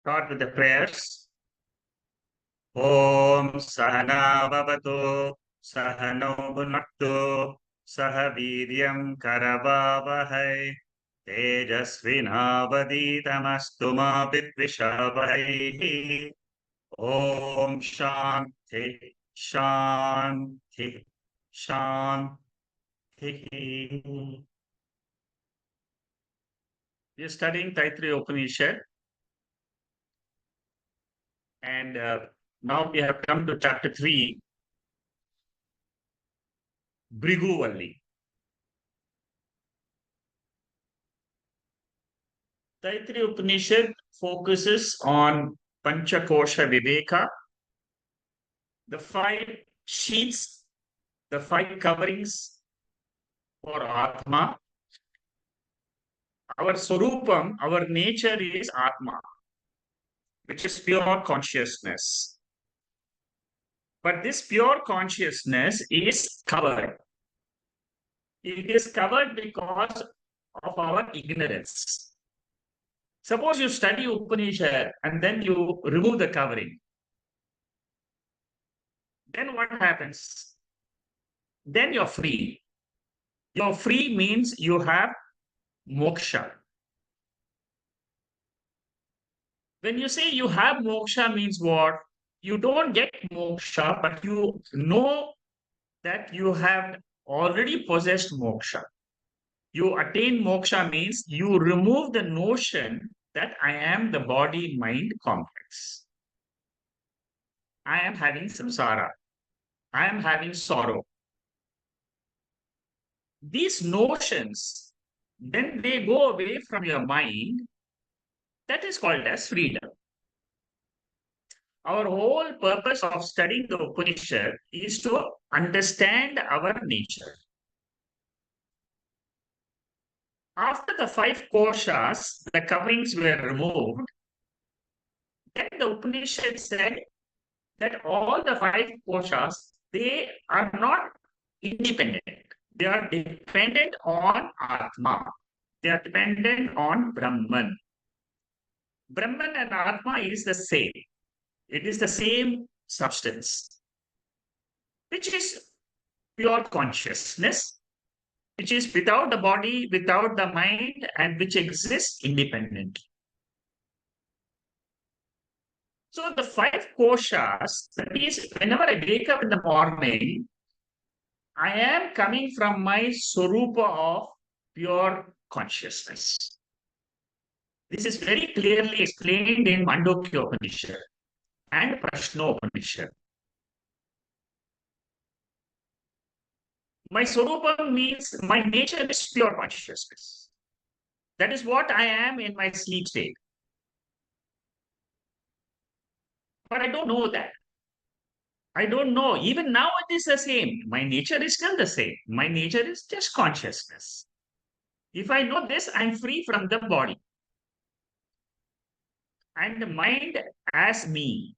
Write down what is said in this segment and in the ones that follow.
Start with the prayers. Om Sahana Vavatu Sahano Bhunaktu Saha Viryam Karavavahai Tejasvinavaditamastu ma Vidvishavahai. Om Shanti Shanti Shanti. We are studying Taittriya Upanishad, and now we have come to chapter 3, Bhrigu. Taittriya Upanishad focuses on Panchakosha Viveka, the five sheets, the five coverings for Atma. Our Swarupam, our nature is Atma, which is pure consciousness. But this pure consciousness is covered. It is covered because of our ignorance. Suppose you study Upanishad and then you remove the covering. Then what happens? Then you're free. You're free means you have moksha. When you say you have moksha means what? You don't get moksha, but you know that you have already possessed moksha. You attain moksha means you remove the notion that I am the body-mind complex. I am having samsara. I am having sorrow. These notions, when they go away from your mind, that is called as freedom. Our whole purpose of studying the Upanishad is to understand our nature. After the five koshas, the coverings were removed, then the Upanishad said that all the five koshas, they are not independent. They are dependent on Atma. They are dependent on Brahman. Brahman and Atma is the same. It is the same substance, which is pure consciousness, which is without the body, without the mind, and which exists independently. So the five koshas, that is, whenever I wake up in the morning, I am coming from my swarupa of pure consciousness. This is very clearly explained in Mandukya Upanishad and Prashno Upanishad. My swarupa means my nature is pure consciousness. That is what I am in my sleep state. But I don't know that. I don't know. Even now it is the same. My nature is still the same. My nature is just consciousness. If I know this, I'm free from the body. And the mind as me.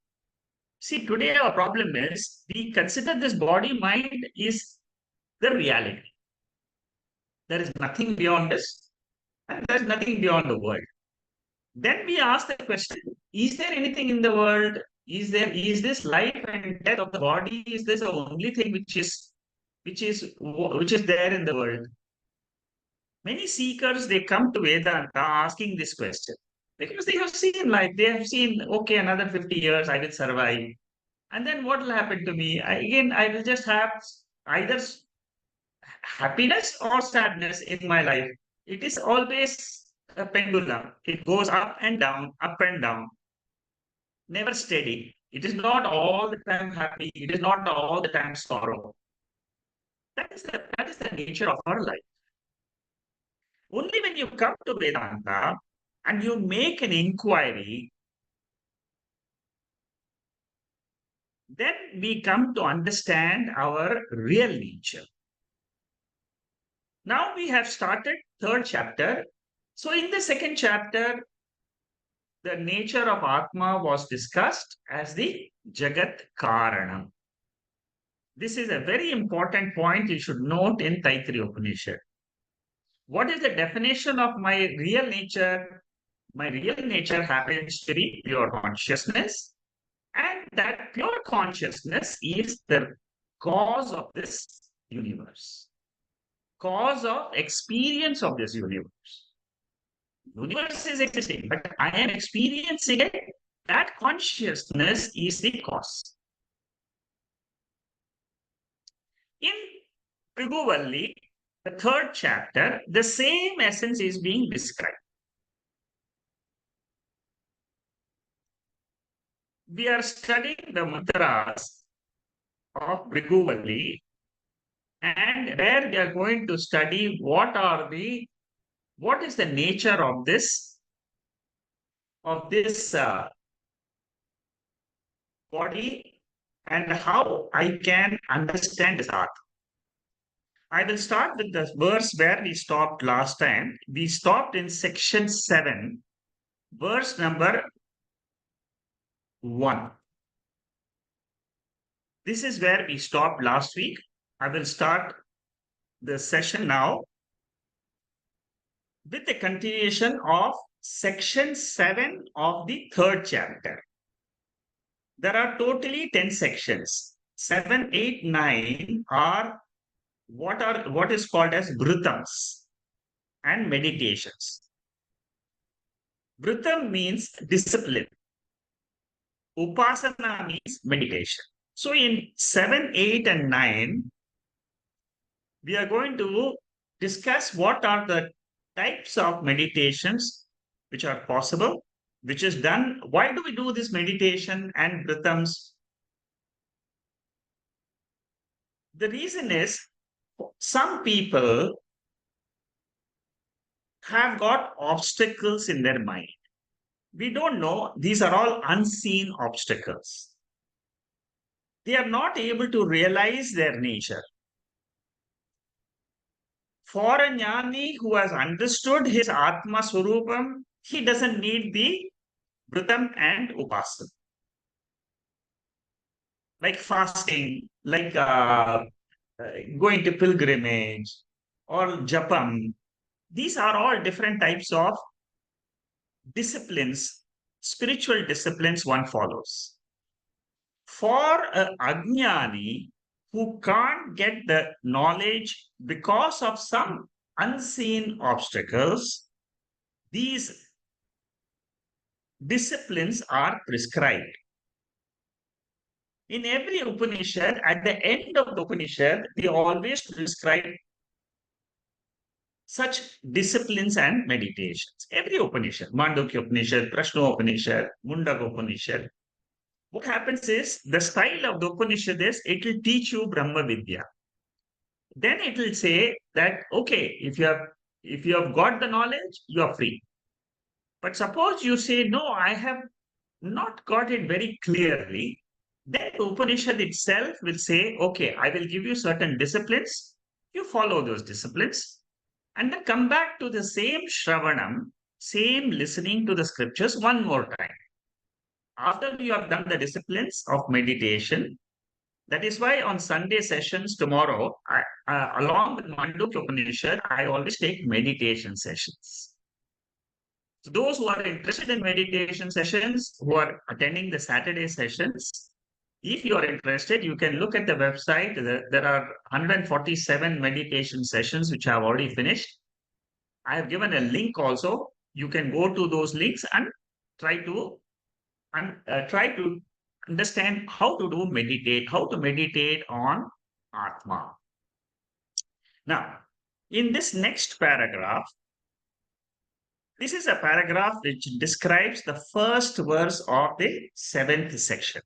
See, today our problem is we consider this body mind is the reality. There is nothing beyond this, and there's nothing beyond the world. Then we ask the question, is there anything in the world? Is this life and death of the body? Is this the only thing which is there in the world? Many seekers, they come to Vedanta asking this question because they have seen life. They have seen, okay, another 50 years I will survive. And then what will happen to me? I will just have either happiness or sadness in my life. It is always a pendulum. It goes up and down, never steady. It is not all the time happy. It is not all the time sorrow. That is the nature of our life. Only when you come to Vedanta and you make an inquiry, then we come to understand our real nature. Now we have started third chapter. So in the second chapter, the nature of Atma was discussed as the Jagat Karanam. This is a very important point you should note in Taittriya Upanishad. What is the definition of my real nature? My real nature happens to be pure consciousness, and that pure consciousness is the cause of this universe, cause of experience of this universe. Universe is existing, but I am experiencing it. That consciousness is the cause. In Priguvalli, the third chapter, the same essence is being described. We are studying the mudras of Priguvalli, and where we are going to study what is the nature of this body, and how I can understand this art. I will start with the verse where we stopped last time. We stopped in section 7, verse number 1. This is where we stopped last week. I will start the session now with the continuation of section 7 of the third chapter. There are totally 10 sections. 7, 8, 9 are what is called as vrutams and meditations. Vrutam means discipline. Upasana means meditation. So in 7, 8, and 9, we are going to discuss what are the types of meditations which are possible, which is done. Why do we do this meditation and vrutams? The reason is some people have got obstacles in their mind. We don't know, these are all unseen obstacles. They are not able to realize their nature. For a jnani who has understood his Atma Swarupam, he doesn't need the Vritam and Upasana. Like fasting, like going to pilgrimage or japam. These are all different types of disciplines, spiritual disciplines one follows. For a ajnani who can't get the knowledge because of some unseen obstacles, these disciplines are prescribed. In every Upanishad, at the end of the Upanishad, they always prescribe such disciplines and meditations. Every Upanishad, Mandukya Upanishad, Prashna Upanishad, Mundaka Upanishad. What happens is the style of the Upanishad is it will teach you Brahma Vidya. Then it will say that okay, if you have got the knowledge, you are free. But suppose you say no, I have not got it very clearly, then the Upanishad itself will say, okay, I will give you certain disciplines. You follow those disciplines and then come back to the same Shravanam, same listening to the scriptures one more time. After you have done the disciplines of meditation, that is why on Sunday sessions tomorrow, along with Mandukya Upanishad, I always take meditation sessions. So those who are interested in meditation sessions, who are attending the Saturday sessions, if you are interested, you can look at the website. There are 147 meditation sessions which I have already finished. I have given a link also. You can go to those links and try to understand how to meditate on Atma. Now, in this next paragraph, this is a paragraph which describes the first verse of the 7th section.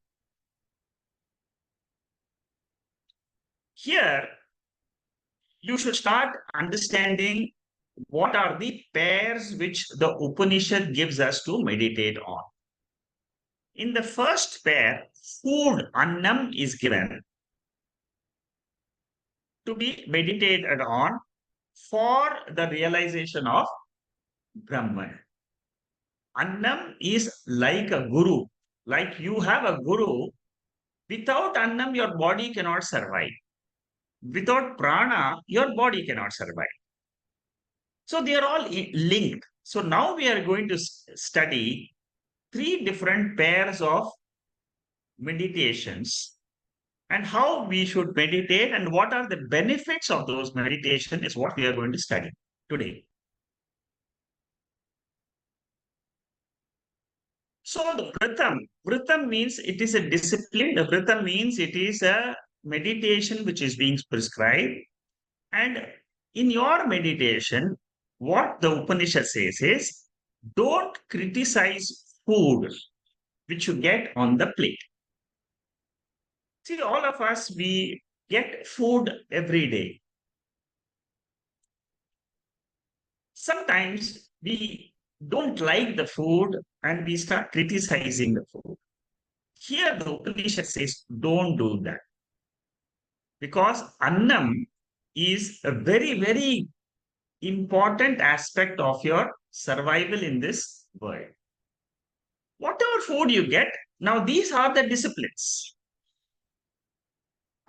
Here, you should start understanding what are the pairs which the Upanishad gives us to meditate on. In the first pair, food, annam, is given to be meditated on for the realization of Brahman. Annam is like a guru. Like you have a guru, without annam, your body cannot survive. Without prana, your body cannot survive. So they are all linked. So now we are going to study three different pairs of meditations and how we should meditate and what are the benefits of those meditation is what we are going to study today. So the Vritam means it is a discipline. The Vritam means it is a meditation which is being prescribed. And in your meditation, what the Upanishad says is don't criticize food which you get on the plate. See, all of us, we get food every day. Sometimes we don't like the food and we start criticizing the food. Here, the Upanishad says, don't do that. Because Annam is a very, very important aspect of your survival in this world. Whatever food you get, now these are the disciplines.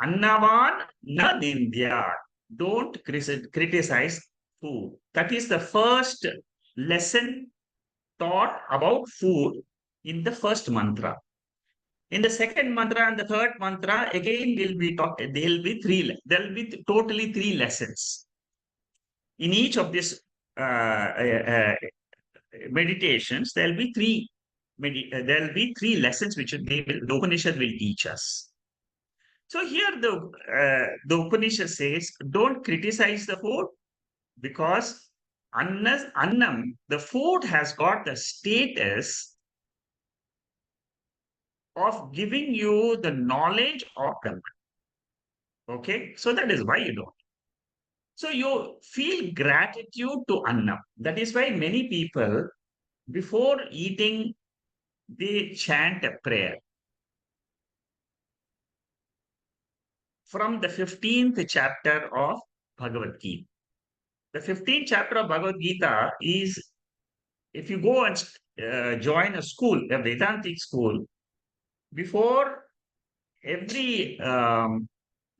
Annavan na nindya. Don't criticize food. That is the first lesson taught about food in the first mantra. In the second mantra and the third mantra, again will be taught. There will be totally three lessons. In each of these meditations, there will be three lessons which the Upanishad will teach us. So here the Upanishad says, don't criticize the food because annam, the food has got the status of giving you the knowledge of the mind. Okay, so that is why you don't. So you feel gratitude to annam. That is why many people, before eating, they chant a prayer. From the 15th chapter of Bhagavad Gita. The 15th chapter of Bhagavad Gita is, if you go and join a school, a Vedantic school, before every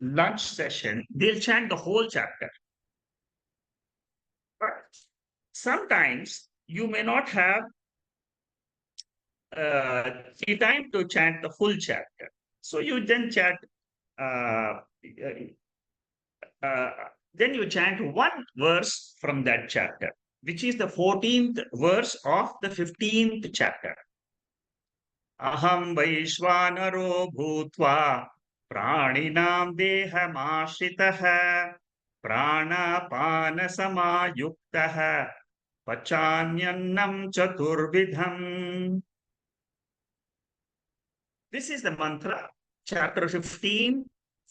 lunch session, they'll chant the whole chapter. But sometimes you may not have the time to chant the full chapter. So you then chant uh, uh, then you chant one verse from that chapter, which is the 14th verse of the 15th chapter. Aham Vaishvanaro Bhutva Praninam Dehamashitaha Pranapana Samayuktaha Pachanyannam Chaturvidham. This is the mantra, chapter 15,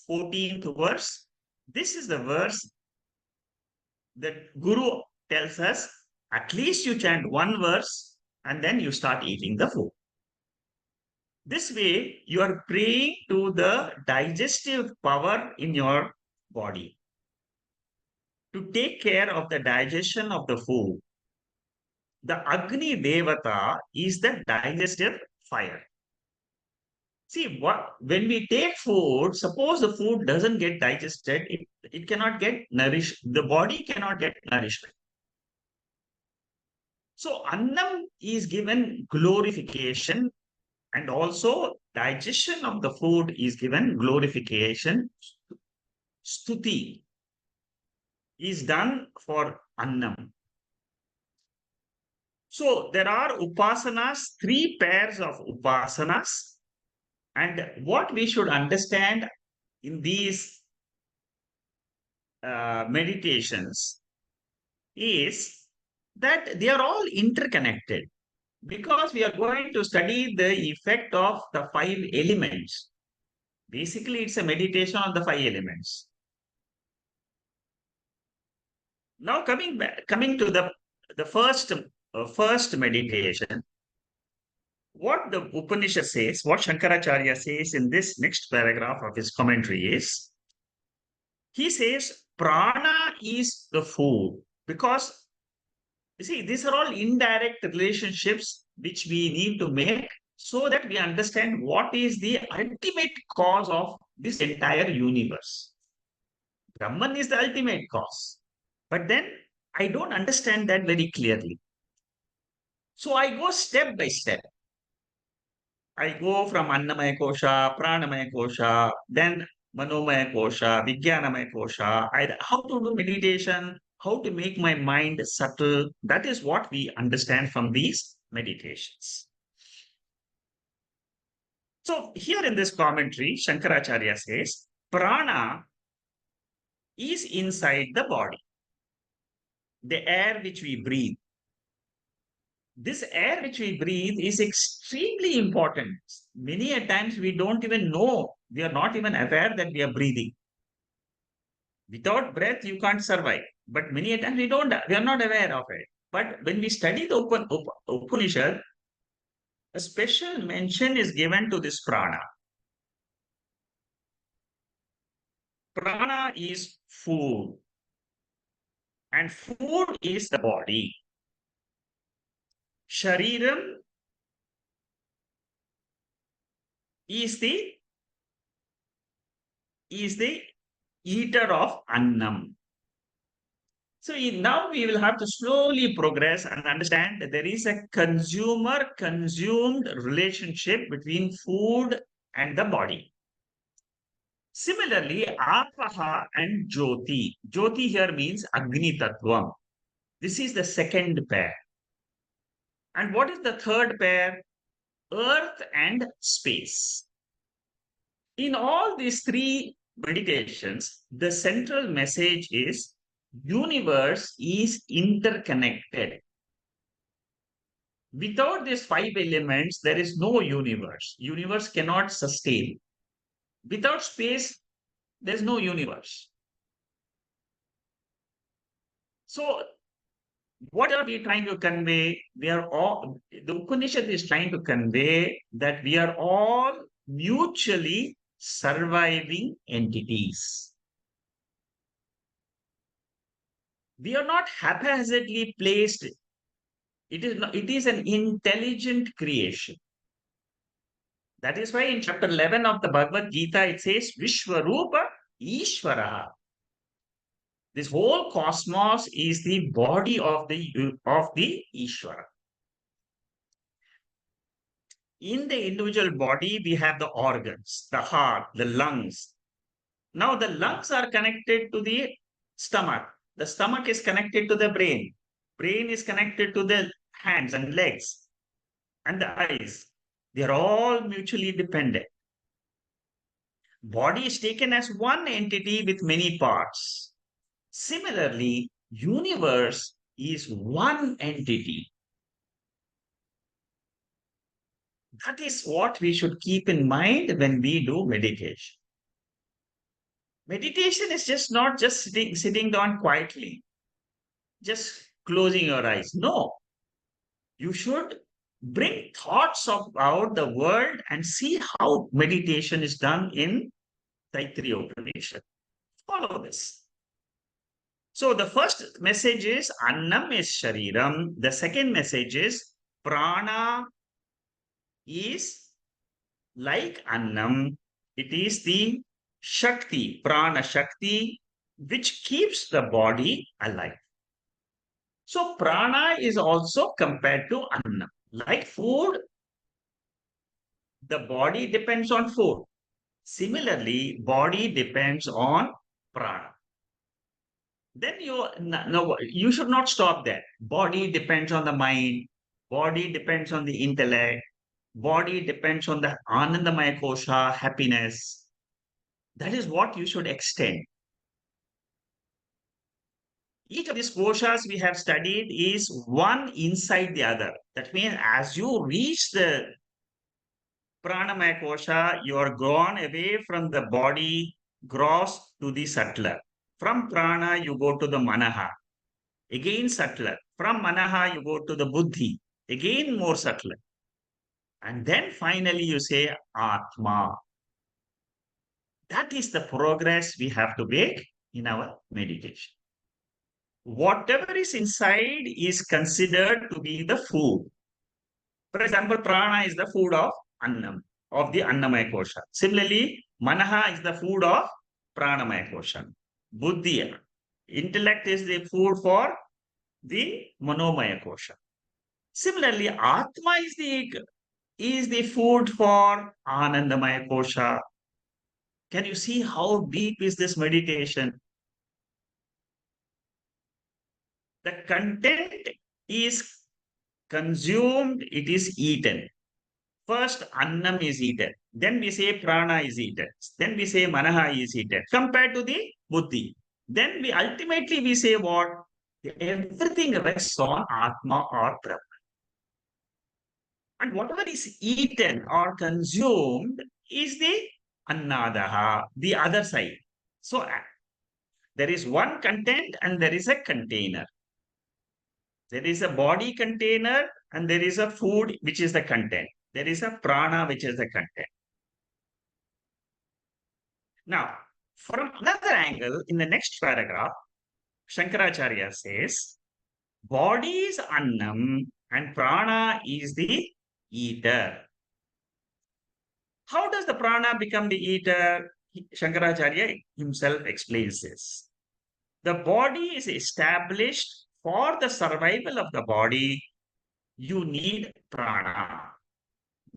14th verse. This is the verse that Guru tells us, at least you chant one verse and then you start eating the food. This way, you are praying to the digestive power in your body to take care of the digestion of the food. The Agni Devata is the digestive fire. See, when we take food, suppose the food doesn't get digested, it cannot get nourished. The body cannot get nourished. So Annam is given glorification and also digestion of the food is given glorification. Stuti is done for Annam. So there are upasanas, three pairs of upasanas. And what we should understand in these meditations is that they are all interconnected because we are going to study the effect of the five elements. Basically, it's a meditation on the five elements. Now, coming to the first meditation, what the Upanishad says, what Shankaracharya says in this next paragraph of his commentary is, he says, prana is the food because you see, these are all indirect relationships which we need to make so that we understand what is the ultimate cause of this entire universe. Brahman is the ultimate cause. But then I don't understand that very clearly. So I go step by step. I go from Annamaya Kosha, Pranamaya Kosha, then Manomaya Kosha, Vijnanamaya Kosha. How to do meditation, how to make my mind subtle. That is what we understand from these meditations. So here in this commentary, Shankaracharya says, prana is inside the body, the air which we breathe. This air which we breathe is extremely important. Many a times we don't even know, we are not even aware that we are breathing. Without breath, you can't survive. But many a times we are not aware of it. But when we study the Upanishad, a special mention is given to this prana. Prana is food, and food is the body. Shariram is the eater of annam. So now we will have to slowly progress and understand that there is a consumer-consumed relationship between food and the body. Similarly, Apaha and Jyoti. Jyoti here means Agni Tattvam. This is the second pair. And what is the third pair? Earth and space. In all these three meditations, the central message is universe is interconnected. Without these five elements, there is no universe. Universe cannot sustain. Without space, there's no universe. So, what are we trying to convey? The Upanishad is trying to convey that we are all mutually surviving entities. We are not haphazardly placed. It is an intelligent creation. That is why in chapter 11 of the Bhagavad Gita, it says, Vishwarupa Ishvara. This whole cosmos is the body of the Ishvara. In the individual body, we have the organs, the heart, the lungs. Now the lungs are connected to the stomach. The stomach is connected to the brain. Brain is connected to the hands and legs and the eyes. They are all mutually dependent. Body is taken as one entity with many parts. Similarly, universe is one entity. That is what we should keep in mind when we do meditation. Meditation is just not just sitting down quietly, just closing your eyes. No, you should bring thoughts about the world and see how meditation is done in Taittriya Bashyam. Follow this. So the first message is Annam is Shariram. The second message is Prana is like Annam. It is the Shakti, Prana Shakti, which keeps the body alive. So Prana is also compared to Annam. Like food, the body depends on food. Similarly, body depends on Prana. Then you should not stop there. Body depends on the mind, body depends on the intellect, body depends on the Anandamaya Kosha, happiness. That is what you should extend. Each of these koshas we have studied is one inside the other. That means as you reach the Pranamaya Kosha, you are gone away from the body, gross to the subtler. From Prana, you go to the Manaha. Again subtler. From Manaha, you go to the Buddhi. Again more subtler. And then finally you say Atma. That is the progress we have to make in our meditation. Whatever is inside is considered to be the food. For example, prana is the food of annam, of the annamaya kosha. Similarly, manaha is the food of pranamaya kosha. Buddhi, intellect is the food for the manomaya kosha. Similarly, Atma is the food for Anandamaya Kosha. Can you see how deep is this meditation? The content is consumed, it is eaten. First, annam is eaten. Then we say prana is eaten. Then we say manaha is eaten. Compared to the buddhi. Then we ultimately we say what? Everything rests on atma or brahma. And whatever is eaten or consumed is the annadaha, the other side. So there is one content and there is a container. There is a body container and there is a food which is the content. There is a prana which is the content. Now, from another angle, in the next paragraph, Shankaracharya says, body is annam and prana is the eater. How does the prana become the eater? Shankaracharya himself explains this. The body is established for the survival of the body. You need prana.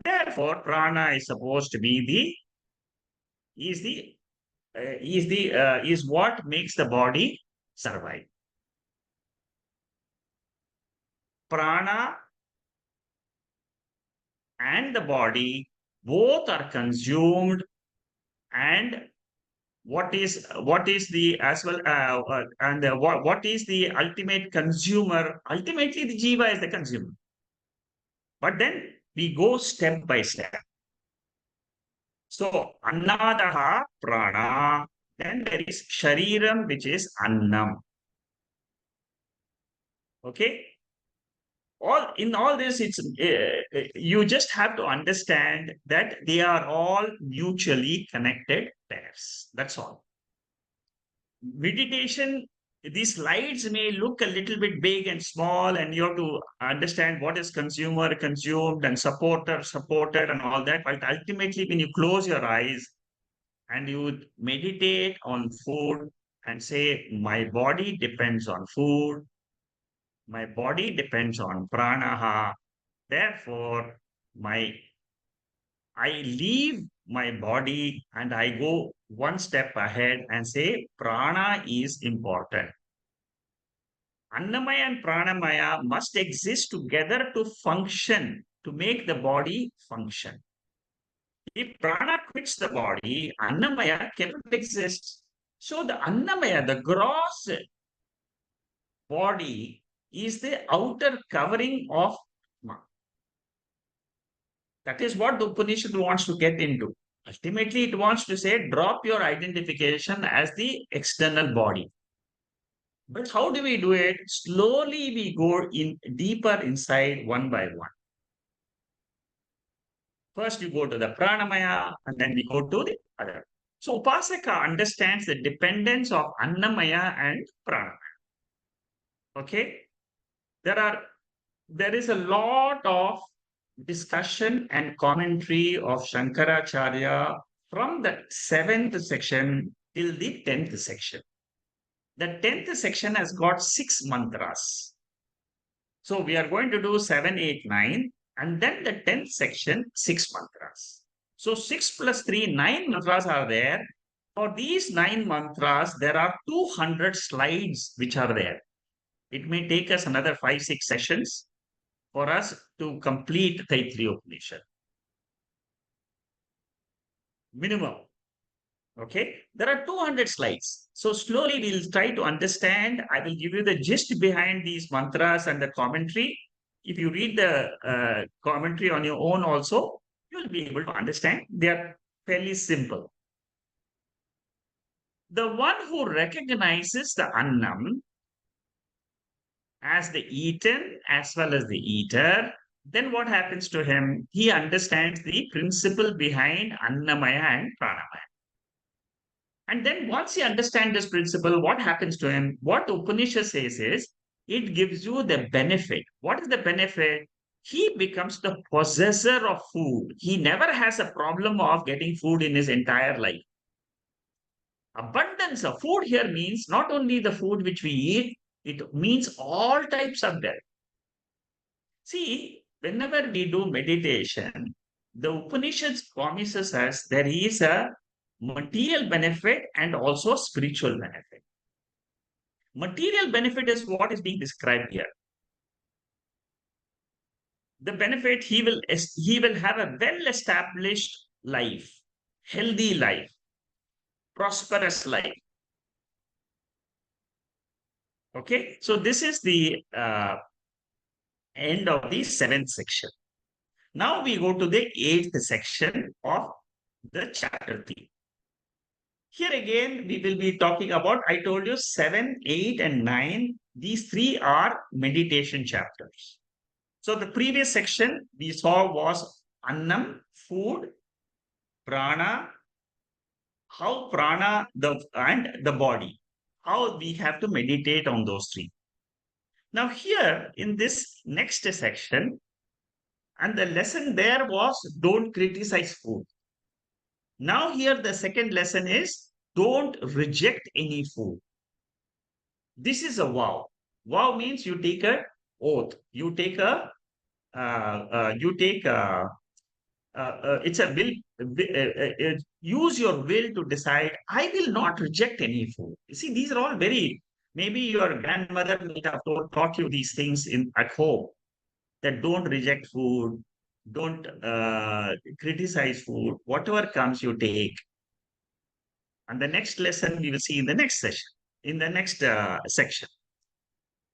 Therefore, prana is supposed to be is what makes the body survive. Prana and the body both are consumed, and what is the as well and what is the ultimate consumer? Ultimately, the jiva is the consumer. But then we go step by step. So annadaha prana, then there is shariram, which is annam. Okay. All this, it's you just have to understand that they are all mutually connected pairs. That's all. Meditation, these slides may look a little bit big and small, and you have to understand what is consumer, consumed, and supporter, supported, and all that. But ultimately, when you close your eyes and you meditate on food and say, my body depends on food, my body depends on pranaha, therefore, I leave my body and I go one step ahead and say prana is important. Annamaya and pranamaya must exist together to function, to make the body function. If prana quits the body, annamaya cannot exist. So the annamaya, the gross body, is the outer covering of Atma. That is what the Upanishad wants to get into. Ultimately, it wants to say, drop your identification as the external body. But how do we do it? Slowly we go in deeper inside one by one. First, you go to the pranamaya and then we go to the other. So Upasaka understands the dependence of Annamaya and Pranamaya. Okay? There is a lot of discussion and commentary of Shankaracharya from the 7th section till the 10th section. The 10th section has got 6 mantras. So we are going to do 7, 8, 9, and then the 10th section, 6 mantras. So 6 plus 3, 9 mantras are there. For these 9 mantras, there are 200 slides which are there. It may take us another 5, 6 sessions for us to complete Taittriya Upanishad. Minimum. Okay, there are 200 slides. So slowly we'll try to understand. I will give you the gist behind these mantras and the commentary. If you read the commentary on your own also, you'll be able to understand. They are fairly simple. The one who recognizes the annam as the eaten as well as the eater, then what happens to him? He understands the principle behind Annamaya and Pranamaya. And then once he understands this principle, what happens to him? What the Upanishad says is, it gives you the benefit. What is the benefit? He becomes the possessor of food. He never has a problem of getting food in his entire life. Abundance of food here means not only the food which we eat, it means all types of that. See, whenever we do meditation, the Upanishads promises us there is a material benefit and also spiritual benefit. Material benefit is what is being described here. The benefit he will have a well established life, healthy life, prosperous life. Okay, so this is the end of the seventh section. Now we go to the eighth section of the chapter 3. Here again, we will be talking about, I told you, 7, 8, and 9. These three are meditation chapters. So the previous section we saw was Annam, food, prana, how prana and the body, how we have to meditate on those three. Now here in this next section, and the lesson there was don't criticize food. Now here the second lesson is don't reject any food. This is a vow. Vow means you take a oath. You take a it's a will. Use your will to decide. I will not reject any food. You see, these are all very. Maybe your grandmother might have taught you these things in at home. That don't reject food, don't criticize food. Whatever comes, you take. And the next lesson we will see in the next session, in the next section.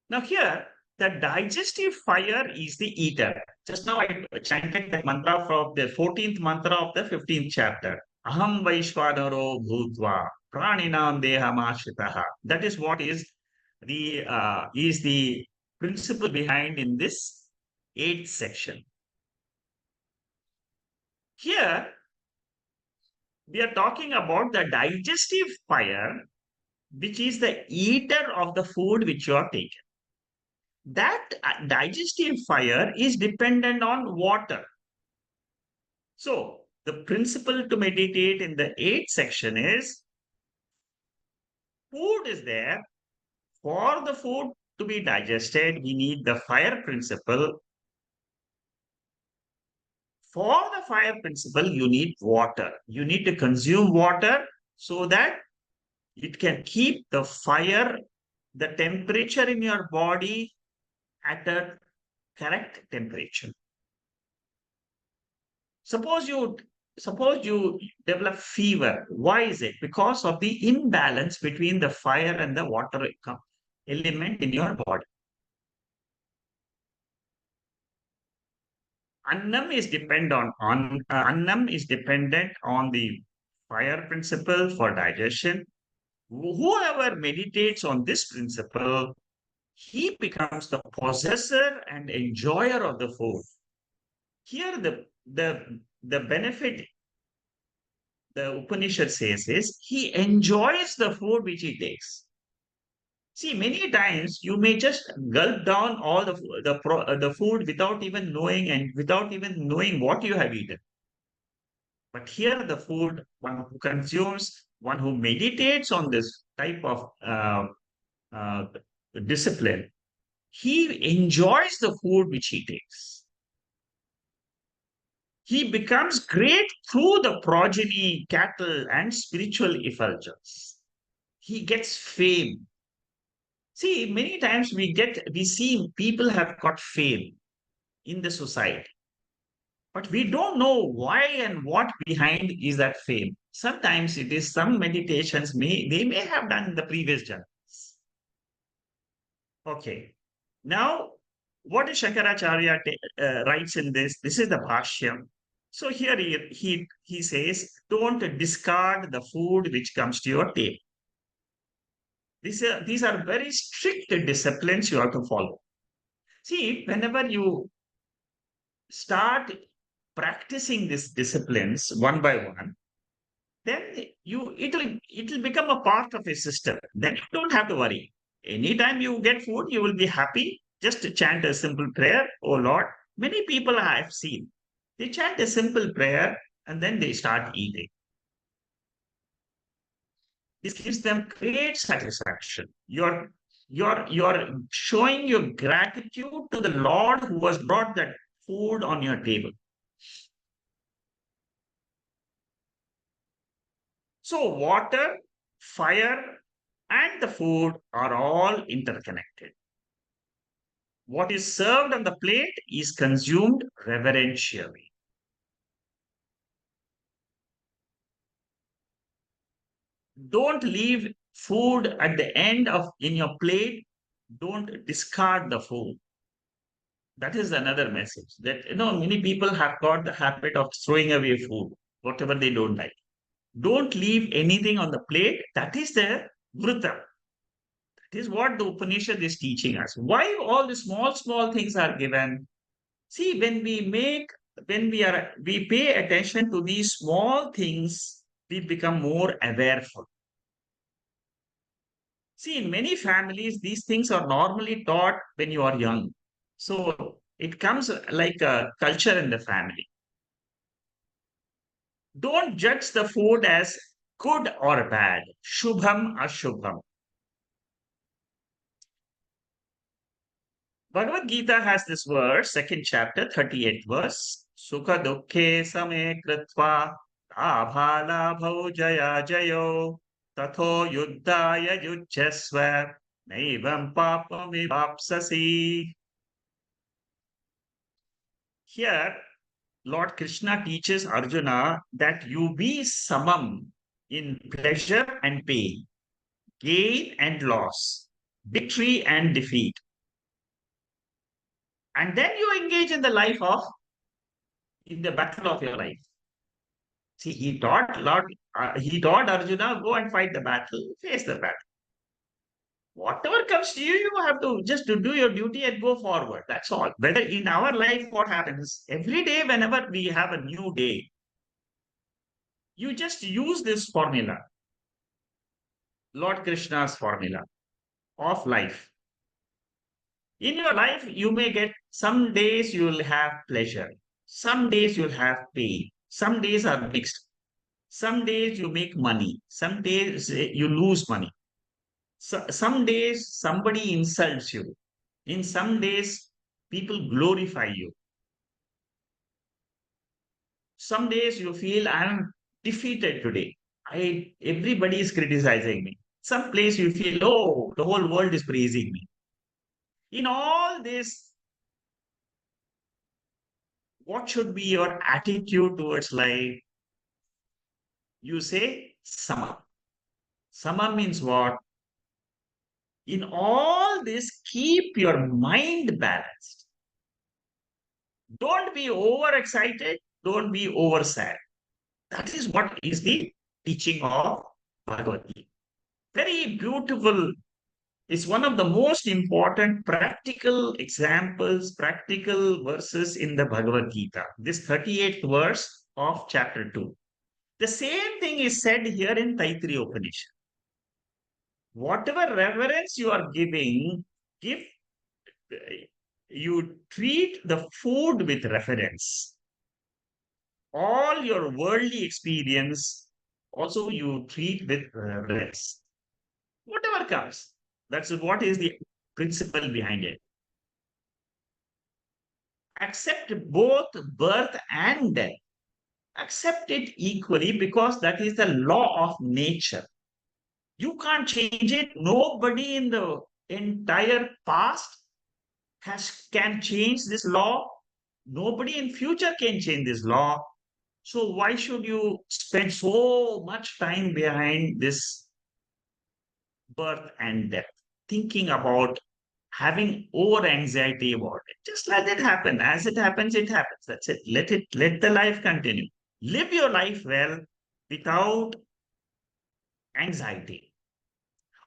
Now here, the digestive fire is the eater. Just now I chanted the mantra from the 14th mantra of the 15th chapter. Aham Vaishvanaro Bhutva Praninam Dehamashitaha. That is what is the principle behind in this eighth section. Here, we are talking about the digestive fire, which is the eater of the food which you are taking. That digestive fire is dependent on water. So, the principle to meditate in the eighth section is food is there. For the food to be digested, we need the fire principle. For the fire principle, you need water. You need to consume water so that it can keep the fire, the temperature in your body at a correct temperature. Suppose you develop fever. Why is it? Because of the imbalance between the fire and the water element in your body. Annam is dependent on the fire principle for digestion. Whoever meditates on this principle, he becomes the possessor and enjoyer of the food. Here, the benefit the Upanishad says is he enjoys the food which he takes. See, many times you may just gulp down all the food without even knowing what you have eaten. But here, the food one who consumes, one who meditates on this type of uh, discipline, he enjoys the food which he takes. He becomes great through the progeny, cattle, and spiritual effulgence. He gets fame. See, many times we see people have got fame in the society, but we don't know why and what behind is that fame. Sometimes it is some meditations they may have done in the previous jannas. Okay. Now, what is Shankaracharya writes in this? This is the Bhashyam. So here he says, don't discard the food which comes to your table. These are very strict disciplines you have to follow. See, whenever you start practicing these disciplines one by one, then it'll become a part of a system. Then you don't have to worry. Anytime you get food, you will be happy. Just chant a simple prayer, oh Lord. Many people I have seen, they chant a simple prayer and then they start eating. This gives them great satisfaction. You're showing your gratitude to the Lord who has brought that food on your table. So water, fire, and the food are all interconnected. What is served on the plate is consumed reverentially. Don't leave food at the end of in your plate. Don't discard the food. That is another message that many people have got the habit of throwing away food, whatever they don't like. Don't leave anything on the plate. That is the vrita. That is what the Upanishad is teaching us. Why all the small, small things are given? See, when we pay attention to these small things, we become more awareful. See, in many families, these things are normally taught when you are young. So it comes like a culture in the family. Don't judge the food as good or bad, shubham ashubham. Bhagavad Gita has this verse, second chapter, 38th verse. Sukha dukkhe same kritva abhala jaya jayo tatho yuddhaya yujjasva naivam papam vipapsasi. Here, Lord Krishna teaches Arjuna that you be samam in pleasure and pain, gain and loss, victory and defeat. And then you engage in the battle of your life. See, he taught Arjuna, go and fight the battle, face the battle. Whatever comes to you, you have to just to do your duty and go forward. That's all. Whether in our life, what happens every day, whenever we have a new day, you just use this formula, Lord Krishna's formula of life. In your life, you may get some days you will have pleasure, some days you'll have pain, some days are mixed. Some days you make money, some days you lose money. So, some days somebody insults you. In some days, people glorify you. Some days you feel I'm defeated today. Everybody is criticizing me. Some place you feel, oh, the whole world is praising me. In all this, what should be your attitude towards life? You say sama. Sama means what? In all this, keep your mind balanced. Don't be overexcited. Don't be over sad. That is what is the teaching of Bhagavad Gita. Very beautiful. It's one of the most important practical examples, practical verses in the Bhagavad Gita. This 38th verse of chapter 2. The same thing is said here in Taittriya Upanishad. Whatever reverence you are giving, give you treat the food with reverence. All your worldly experience also you treat with reverence. Whatever comes, that's what is the principle behind it. Accept both birth and death. Accept it equally because that is the law of nature. You can't change it. Nobody in the entire past can change this law. Nobody in future can change this law. So why should you spend so much time behind this birth and death, thinking about having over anxiety about it? Just let it happen. As it happens, it happens. That's it. Let the life continue. Live your life well without anxiety.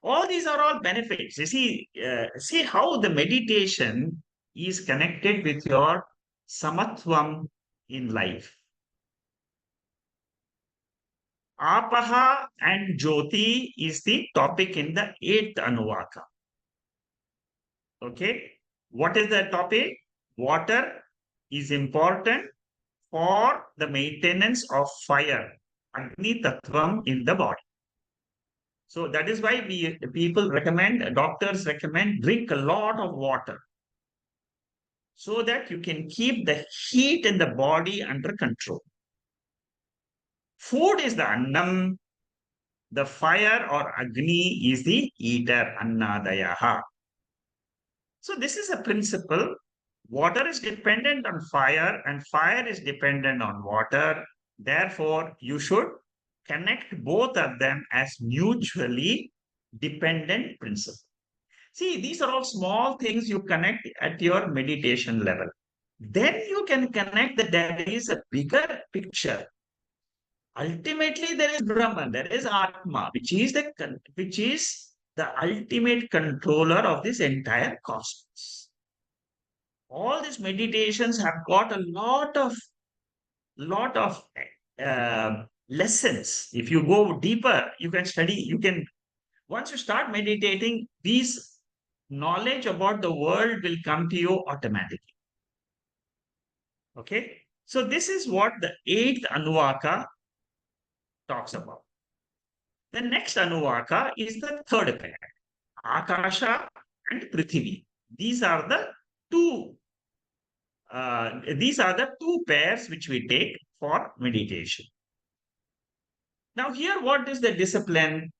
All these are all benefits. You see how the meditation is connected with your samatvam in life. Apaha and Jyoti is the topic in the 8th Anuvaka. Okay. What is the topic? Water is important for the maintenance of fire, Agni Tattvam in the body. So that is why doctors recommend drink a lot of water so that you can keep the heat in the body under control. Food is the annam, the fire or agni is the eater, annadayaha. So this is a principle. Water is dependent on fire and fire is dependent on water. Therefore, you should connect both of them as mutually dependent principles. See, these are all small things you connect at your meditation level. Then you can connect that there is a bigger picture. Ultimately, there is Brahman, there is Atma, which is the ultimate controller of this entire cosmos. All these meditations have got a lot of lessons. If you go deeper, you can study. You can once you start meditating, these knowledge about the world will come to you automatically. Okay, so this is what the eighth Anuvaka talks about. The next Anuvaka is the third pair, Akasha and Prithvi. These are the two. These are the two pairs which we take for meditation. Now, here, what is the discipline?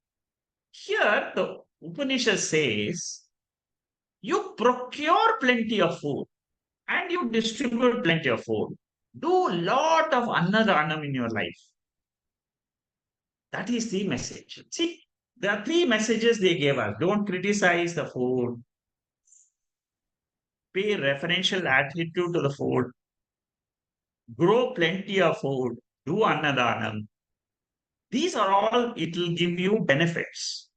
Here, the Upanishad says you procure plenty of food and you distribute plenty of food. Do a lot of annadanam in your life. That is the message. See, there are three messages they gave us. Don't criticize the food. Pay referential attitude to the food. Grow plenty of food. Do annadanam. These are all, it will give you benefits.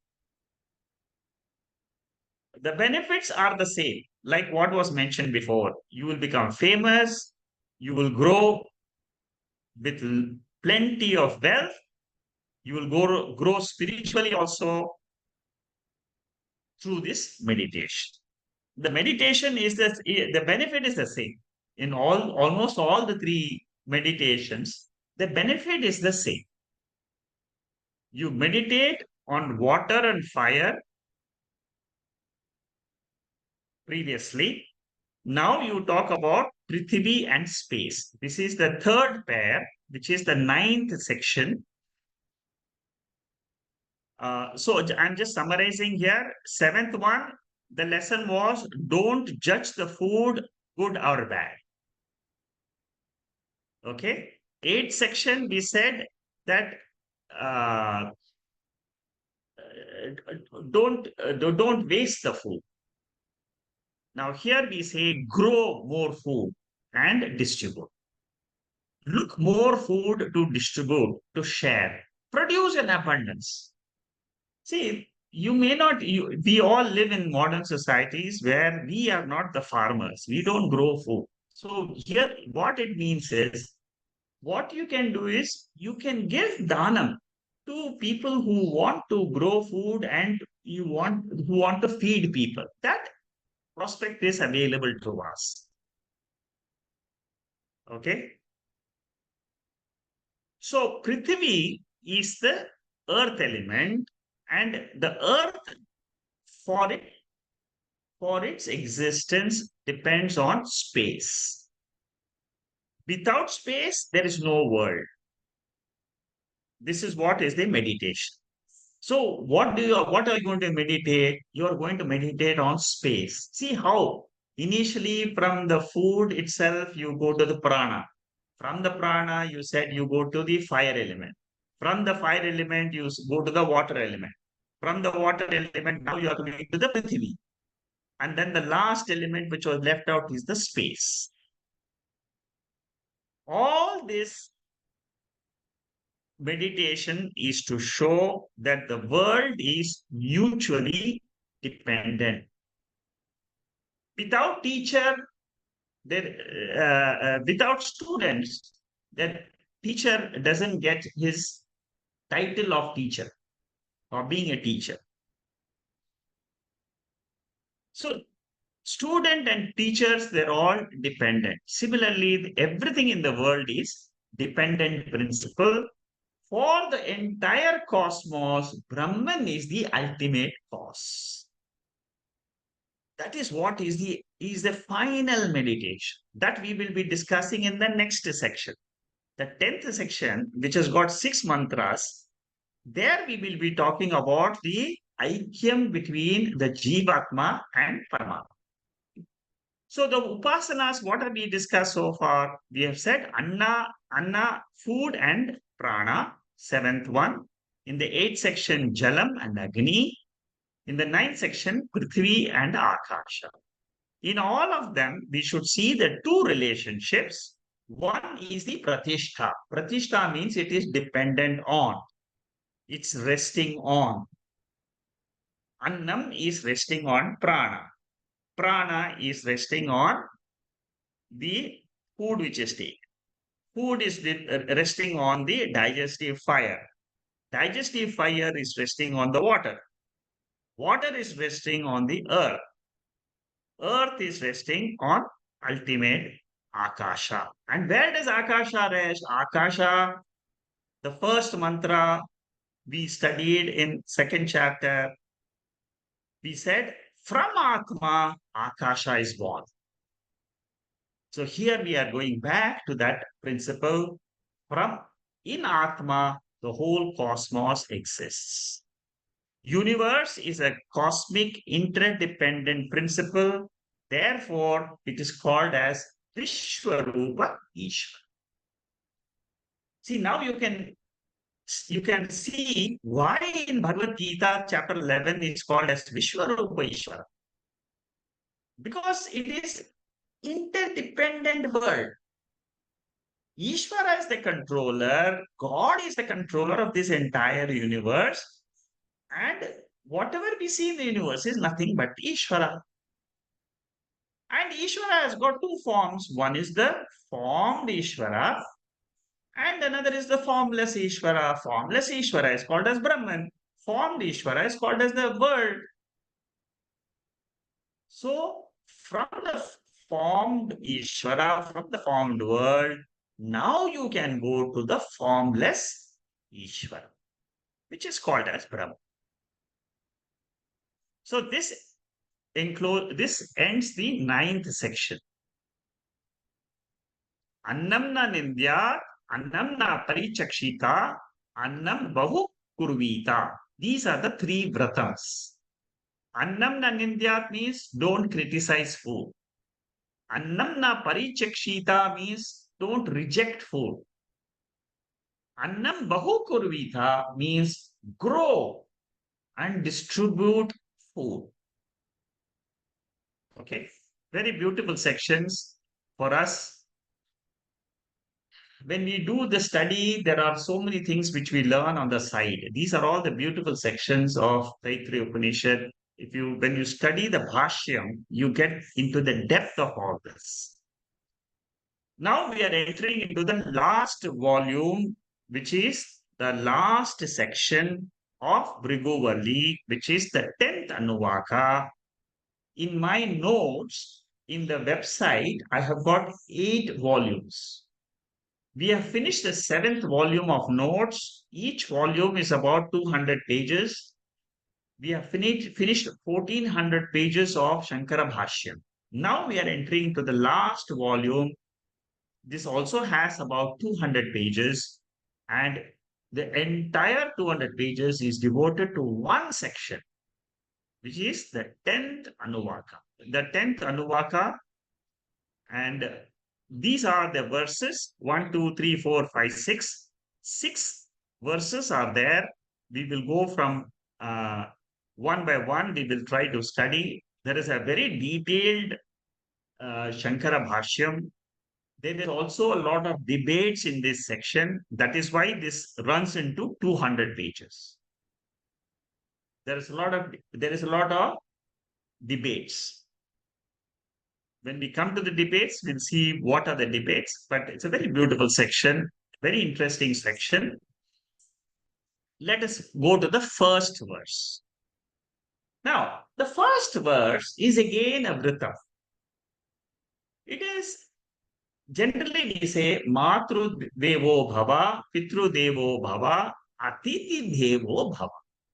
The benefits are the same, like what was mentioned before. You will become famous, you will grow with plenty of wealth, you will grow spiritually also through this meditation. The meditation is the benefit is the same in almost all the three meditations. The benefit is the same. You meditate on water and fire previously. Now you talk about Prithvi and space. This is the third pair, which is the ninth section. So I'm just summarizing here. Seventh one, the lesson was don't judge the food good or bad. Okay. Eighth section, we said that uh, don't waste the food. Now here we say grow more food and distribute. Look more food to distribute, to share, produce in abundance. See, we all live in modern societies where we are not the farmers. We don't grow food. So here, what it means is, what you can do is you can give dhanam to people who want to grow food and who want to feed people. That prospect is available to us. Okay. So Prithvi is the earth element, and the earth for it for its existence depends on space. Without space, there is no world. This is what is the meditation. So, what are you going to meditate? You are going to meditate on space. See how initially from the food itself you go to the prana. From the prana, you said you go to the fire element. From the fire element, you go to the water element. From the water element, now you are going to the prithvi. And then the last element which was left out is the space. All this meditation is to show that the world is mutually dependent. Without teacher, without students, that teacher doesn't get his title of teacher or being a teacher. So student and teachers, they're all dependent. Similarly, everything in the world is dependent principle For the entire cosmos, Brahman is the ultimate cause. That is what is the final meditation that we will be discussing in the next section. The 10th section, which has got 6 mantras, there we will be talking about the aikyam between the Jivatma and Paramatma. So the upasanas, what have we discussed so far? We have said Anna, food and Prana, seventh one. In the 8th section, Jalam and Agni. In the 9th section, Prithvi and Akasha. In all of them, we should see the two relationships. One is the Pratishtha. Pratishtha means it is dependent on. It's resting on. Annam is resting on Prana. Prana is resting on the food which is taken. Food is resting on the digestive fire. Digestive fire is resting on the water. Water is resting on the earth. Earth is resting on ultimate Akasha. And where does Akasha rest? Akasha, the first mantra we studied in second chapter, we said from Atma, Akasha is born. So here we are going back to that principle. From in Atma, the whole cosmos exists. Universe is a cosmic interdependent principle. Therefore, it is called as Vishwarupa Ishvara. See, now you can see why in Bhagavad Gita chapter 11 is called as Vishwarupa Ishvara. Because it is interdependent world. Ishvara is the controller, God is the controller of this entire universe, and whatever we see in the universe is nothing but Ishvara. And Ishvara has got two forms. One is the formed Ishvara, and another is the formless Ishvara. Formless Ishvara is called as Brahman. Formed Ishvara is called as the world. So, from the formed Ishvara, from the formed world, now you can go to the formless Ishvara, which is called as Brahman. So this ends the 9th section. Annam na nindya, annam na parichakshita, annam bahu kurvita. These are the 3 vratas. Annam na nindya means don't criticize food. Annam na parichakshita means don't reject food. Annam bahu kurvita means grow and distribute food. Okay, very beautiful sections for us. When we do the study, there are so many things which we learn on the side. These are all the beautiful sections of Taittriya Upanishad. When you study the Bhashyam, you get into the depth of all this. Now we are entering into the last volume, which is the last section of Bhrigu, which is the 10th Anuvaka. In my notes, in the website, I have got 8 volumes. We have finished the 7th volume of notes. Each volume is about 200 pages. We have finished 1400 pages of Shankara Bhashyam. Now we are entering into the last volume. This also has about 200 pages, and the entire 200 pages is devoted to one section, which is the 10th Anuvaka. The 10th Anuvaka, and these are the verses 1, 2, 3, 4, 5, 6. 6 verses are there. We will go from one by one. We will try to study. There is a very detailed Shankara Bhashyam. There is also a lot of debates in this section. That is why this runs into 200 pages. There is a lot of debates. When we come to the debates, we'll see what are the debates, but it's a very beautiful section, very interesting section. Let us go to the first verse. Now, the first verse is again a vrita. It is Generally we say matru devo bhava, pitru devo bhava, atiti devo bhava.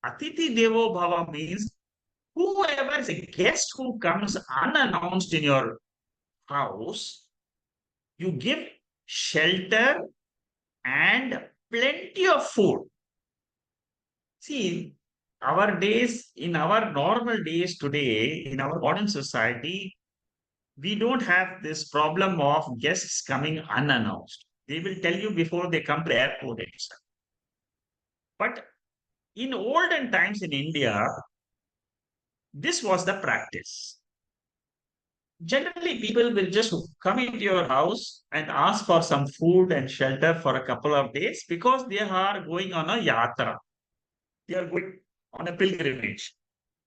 Atiti devo bhava means whoever is a guest who comes unannounced in your house, you give shelter and plenty of food. See, our days, in our normal days today, in our modern society, we don't have this problem of guests coming unannounced. They will tell you before they come to the airport itself. But in olden times in India, this was the practice. Generally, people will just come into your house and ask for some food and shelter for a couple of days because they are going on a yatra. They are going on a pilgrimage.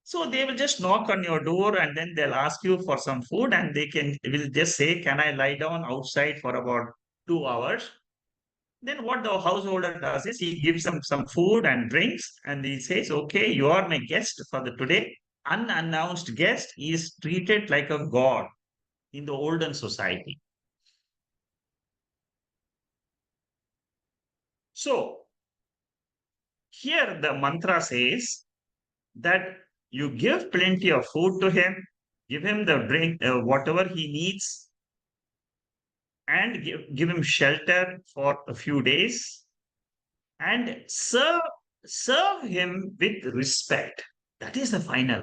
So they will just knock on your door and then they'll ask you for some food and will just say, can I lie down outside for about 2 hours? Then what the householder does is he gives them some food and drinks and he says, okay, you are my guest for the today. Unannounced guest is treated like a god in the olden society. So here the mantra says that you give plenty of food to him, give him the drink, whatever he needs, and give him shelter for a few days and serve him with respect. That is the final.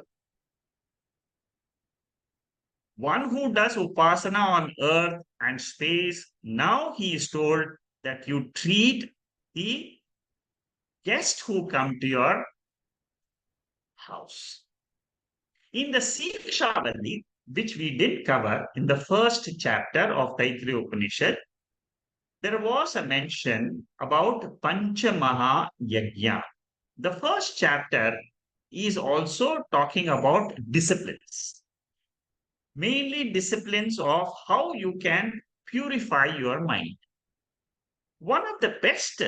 One who does upasana on earth and space, now he is told that you treat the guests who come to your house. In the Sikshavali, which we did cover in the first chapter of Taittiriya Upanishad, there was a mention about Panchamaha Yajna. The first chapter is also talking about disciplines, mainly disciplines of how you can purify your mind. One of the best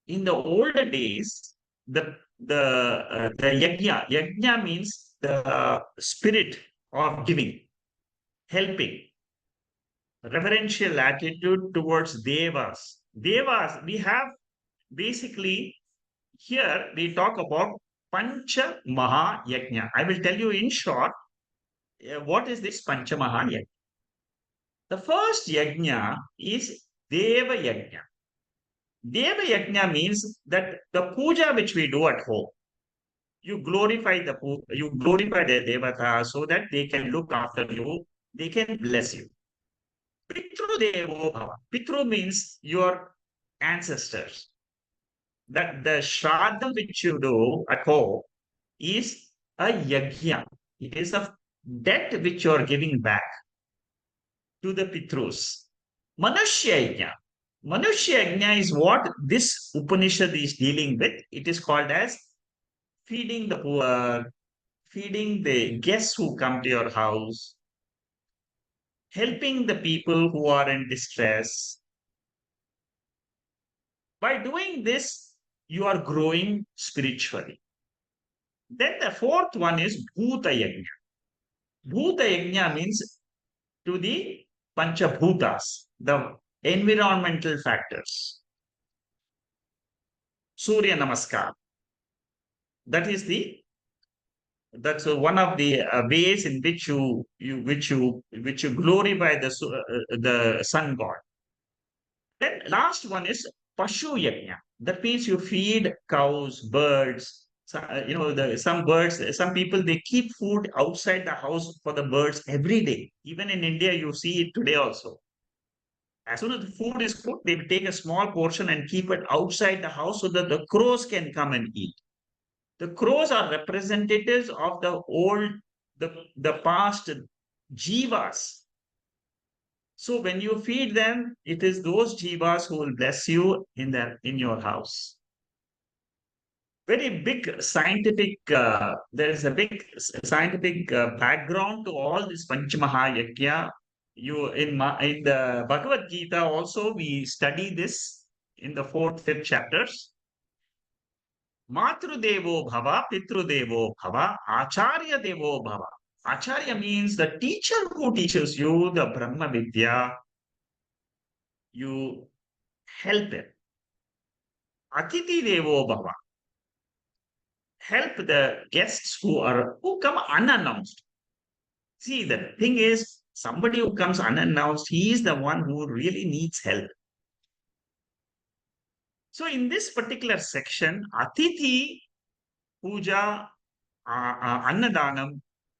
in the older days, the yajna means the spirit of giving, helping, reverential attitude towards devas. Devas, we have basically here we talk about Pancha Maha Yajna. I will tell you in short what is this Pancha Maha Yajna. The first yajna is Deva Yajna. Deva Yajna means that the puja which we do at home, you glorify the devata so that they can look after you, they can bless you. Pitru Devo Bhava. Pitru means your ancestors. That the shraddha which you do at home is a yajna. It is a debt which you are giving back to the Pitrus. Manushya yajna. Manushya yajna is what this Upanishad is dealing with. It is called as feeding the poor, feeding the guests who come to your house, helping the people who are in distress. By doing this, you are growing spiritually. Then the fourth one is Bhuta Yajna. Bhuta Yajna means to the Panchabhutas, the environmental factors. Surya Namaskar. That's one of the ways in which you glorify the sun god. Then last one is Pashu Yajna. That means you feed cows, birds. So, some birds, some people they keep food outside the house for the birds every day. Even in India, you see it today also. As soon as the food is cooked, they take a small portion and keep it outside the house so that the crows can come and eat. The crows are representatives of the past jivas. So when you feed them, it is those jivas who will bless you in your house. Very big scientific. There is a big scientific background to all this Panchamaha Yajna. In the Bhagavad Gita also we study this in the fourth, fifth chapters. Matru Devo Bhava, Pitru Devo Bhava, Acharya Devo Bhava. Acharya means the teacher who teaches you the Brahma Vidya. you help them. Atiti Devo Bhava. Help the guests who come unannounced. See, the thing is, somebody who comes unannounced, he is the one who really needs help. So, in this particular section, Atithi Puja Annadanam,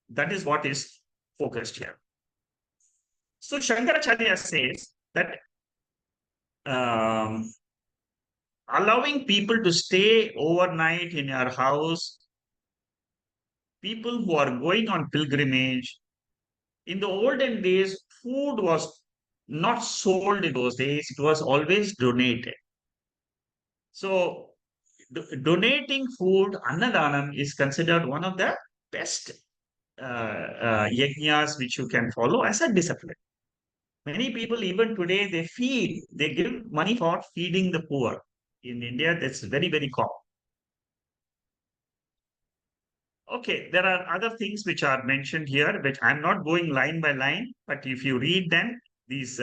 that is what is focused here. So, Shankaracharya says that um, allowing people to stay overnight in your house, people who are going on pilgrimage, in the olden days, food was not sold in those days, it was always donated. So, donating food, Annadanam, is considered one of the best yajnas which you can follow as a discipline. Many people, even today, they give money for feeding the poor. In India, that's very, very common. Okay, there are other things which are mentioned here, which I'm not going line by line, but if you read them, these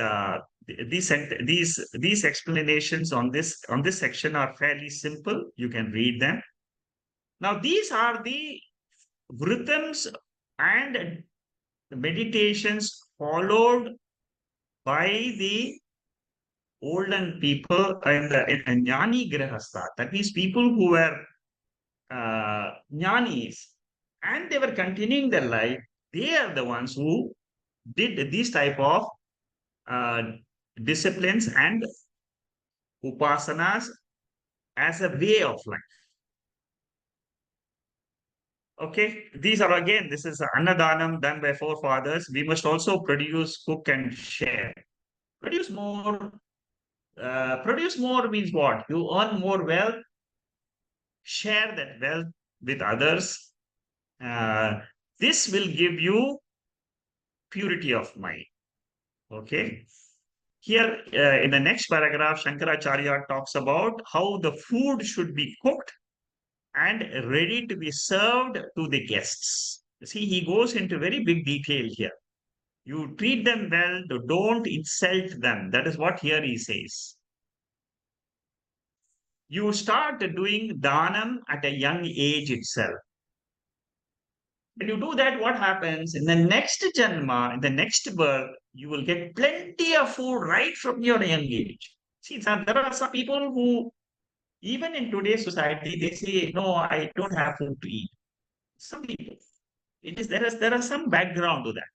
these explanations on this section are fairly simple. You can read them. Now, these are the vritams and meditations followed by the olden people in Jnani Grihastha. That means people who were Jnanis and they were continuing their life. They are the ones who did these type of uh, disciplines and upasanas as a way of life. Okay, these are again, this is Annadanam done by forefathers. We must also produce, cook, and share. Produce more. Produce more means what? You earn more wealth, share that wealth with others. Uh, this will give you purity of mind. Okay. Here, in the next paragraph, Shankaracharya talks about how the food should be cooked and ready to be served to the guests. See, he goes into very big detail here. You treat them well, don't insult them. That is what here he says. You start doing dhanam at a young age itself. When you do that, what happens? In the next janma, in the next birth, you will get plenty of food right from your young age. See, there are some people who, even in today's society, they say, no, I don't have food to eat. Some people, there is some background to that.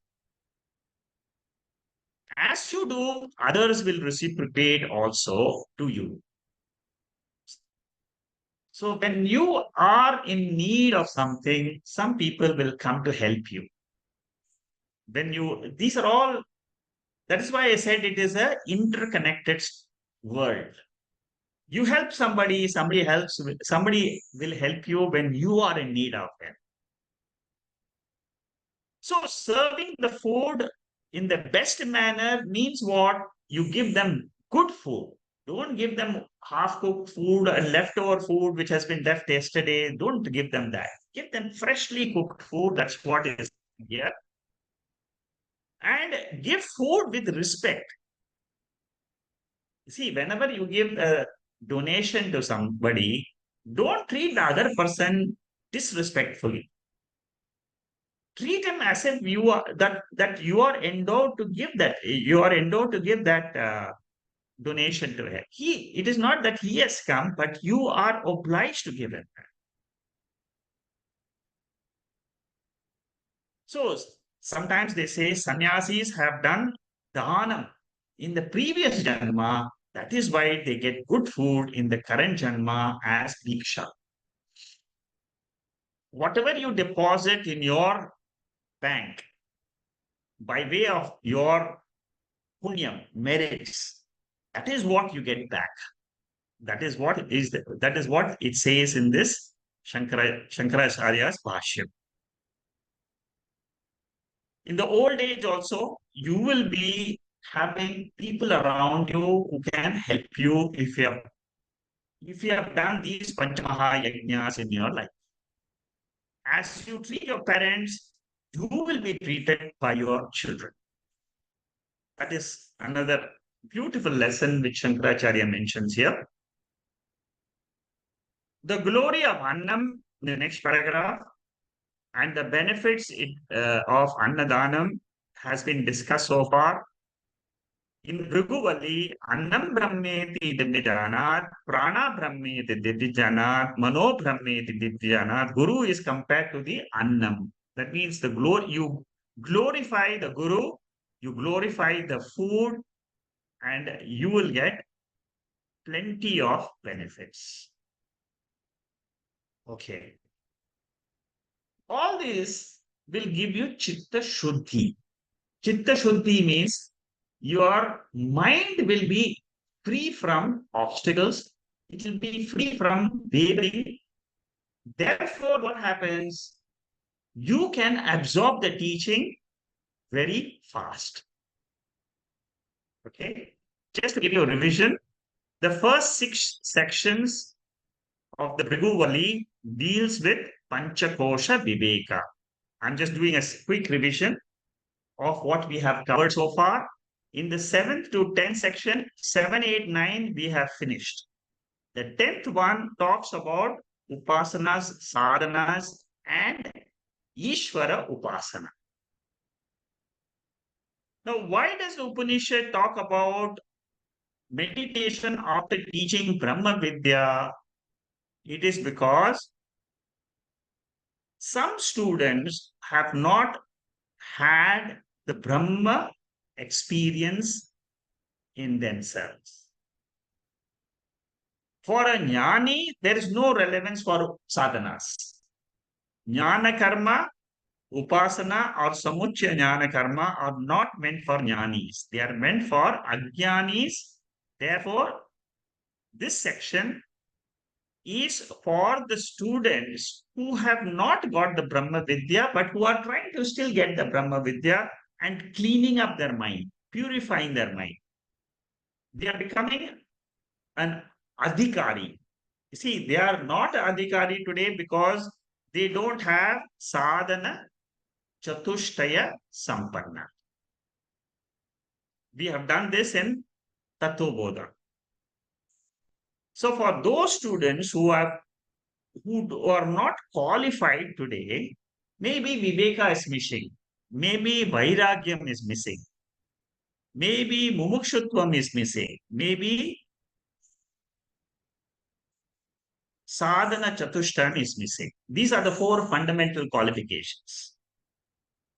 As you do, others will reciprocate also to you. So when you are in need of something, some people will come to help you. These are all, that is why I said it is a interconnected world. You help somebody, somebody will help you when you are in need of them. So serving the food in the best manner means what? You give them good food. Don't give them half-cooked food and leftover food which has been left yesterday. Don't give them that. Give them freshly cooked food. That's what is here. And give food with respect. See, whenever you give a donation to somebody, don't treat the other person disrespectfully. Treat him as if you are endowed to give that donation to him. It is not that he has come, but you are obliged to give him. So sometimes they say sannyasis have done dhanam in the previous janma. That is why they get good food in the current janma as diksha. Whatever you deposit in your bank by way of your punyam, merits, that is what you get back. That is what it says in this Shankaracharya's Bhashyam. In the old age also, you will be having people around you who can help you if you have done these Panchamaha Yajnas in your life. As you treat your parents, you will be treated by your children. That is another beautiful lesson which Shankaracharya mentions here. The glory of Annam, the next paragraph, and the of Annadanam has been discussed so far. In Bhriguvali, Annam Brahmeti Divyajanat, Prana Brahmeti Divyajanat, Mano Brahmeti Divyajanat. Guru is compared to the Annam. That means you glorify the Guru, you glorify the food, and you will get plenty of benefits. Okay. All this will give you Chitta Shuddhi. Chitta Shuddhi means your mind will be free from obstacles. It will be free from wavering. Therefore, what happens? You can absorb the teaching very fast. Okay. Just to give you a revision, the first 6 sections of the Bhriguvali deals with Panchakosha Viveka. I'm just doing a quick revision of what we have covered so far. In the 7th to 10th section, 7, 8, 9, we have finished. The 10th one talks about upasanas, sadhanas, and Ishvara upasana. Now, why does the Upanishad talk about meditation after teaching Brahma Vidya? It is because some students have not had the Brahma experience in themselves. For a jnani, there is no relevance for sadhanas. Jnana karma, upasana, or samuchya jnana karma are not meant for jnanis. They are meant for ajnanis. Therefore, this section is for the students who have not got the Brahma Vidya, but who are trying to still get the Brahma Vidya and cleaning up their mind, purifying their mind. They are becoming an adhikari. You see, they are not adhikari today because they don't have sadhana chatushtaya sampanna. We have done this in Tattvabodha. So for those students who are not qualified today, maybe Viveka is missing, maybe Vairagyam is missing, maybe Mumukshutvam is missing, maybe Sadhana Chatushtayam is missing. These are the 4 fundamental qualifications.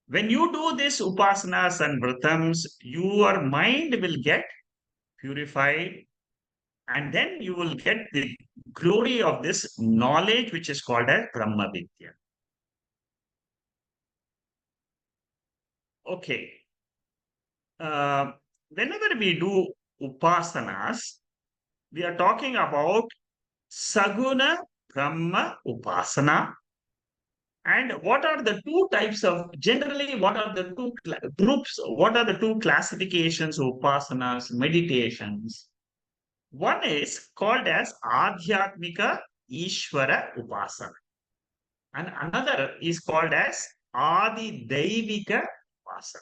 When you do this upasanas and vratams, your mind will get purified, and then you will get the glory of this knowledge which is called as Brahma Vidya. Okay. Whenever we do upasanas, we are talking about Saguna Brahma Upasana. And what are the 2 types of, generally, what are the 2 groups, what are the 2 classifications of upasanas, meditations? One is called as Adhyatmika Ishvara Upasana. And another is called as Adi Daivika Upasana.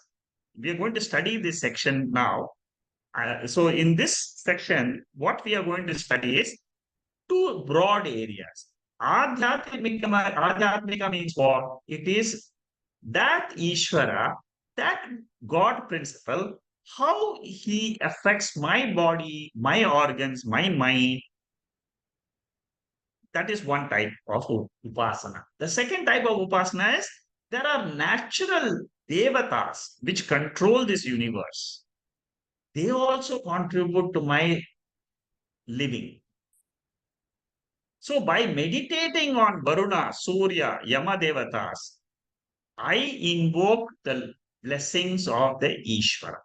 We are going to study this section now. So in this section, what we are going to study is 2 broad areas. Adhyatmika means what? It is that Ishvara, that God principle, how he affects my body, my organs, my mind. That is one type of upasana. The second type of upasana is there are natural devatas which control this universe. They also contribute to my living. So by meditating on Varuna, Surya, Yama devatas, I invoke the blessings of the Ishvara.